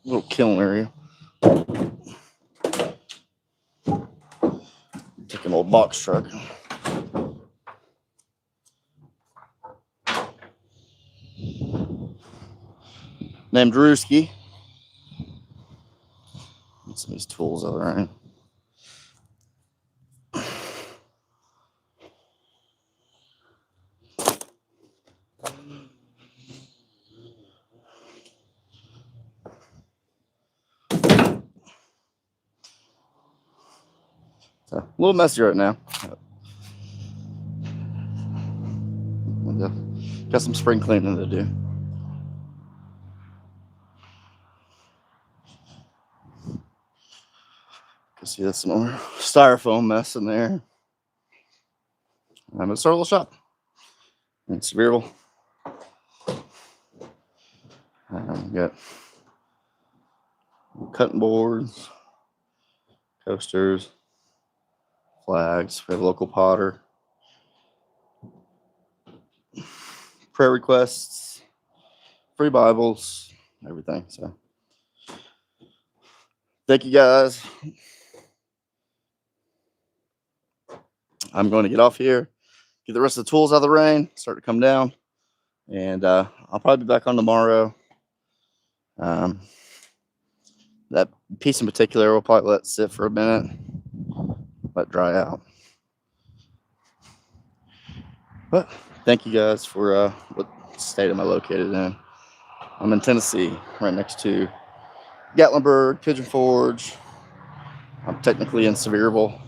little kiln area. Take an old box truck. Named Drewski. Get some of these tools out of there. So, a little messy right now. Got some spring cleaning to do. You can see that's some more styrofoam mess in there. It's our little shop. It's Sevierville. We got cutting boards, coasters, flags. We have a local potter. Prayer requests, free Bibles, everything. So thank you guys. I'm going to get off here, get the rest of the tools out of the rain, start to come down, and I'll probably be back on tomorrow. That piece in particular we'll probably let sit for a minute, let dry out. But thank you guys for what state am I located in. I'm in Tennessee, right next to Gatlinburg, Pigeon Forge. I'm technically in Sevierville,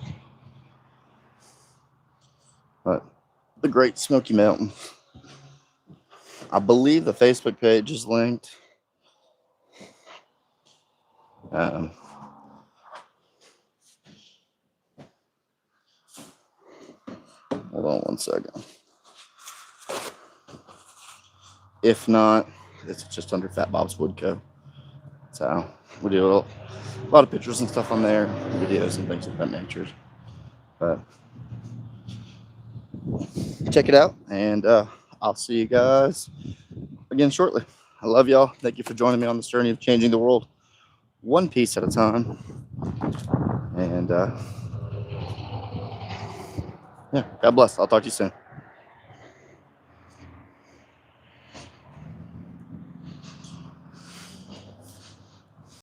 but the Great Smoky Mountains. I believe the Facebook page is linked. Hold on one second. If not, it's just under Fatbobs Wood Co. So we do a lot of pictures and stuff on there, videos and things of that nature. But check it out, and I'll see you guys again shortly. I love y'all. Thank you for joining me on this journey of changing the world one piece at a time. And yeah, God bless. I'll talk to you soon.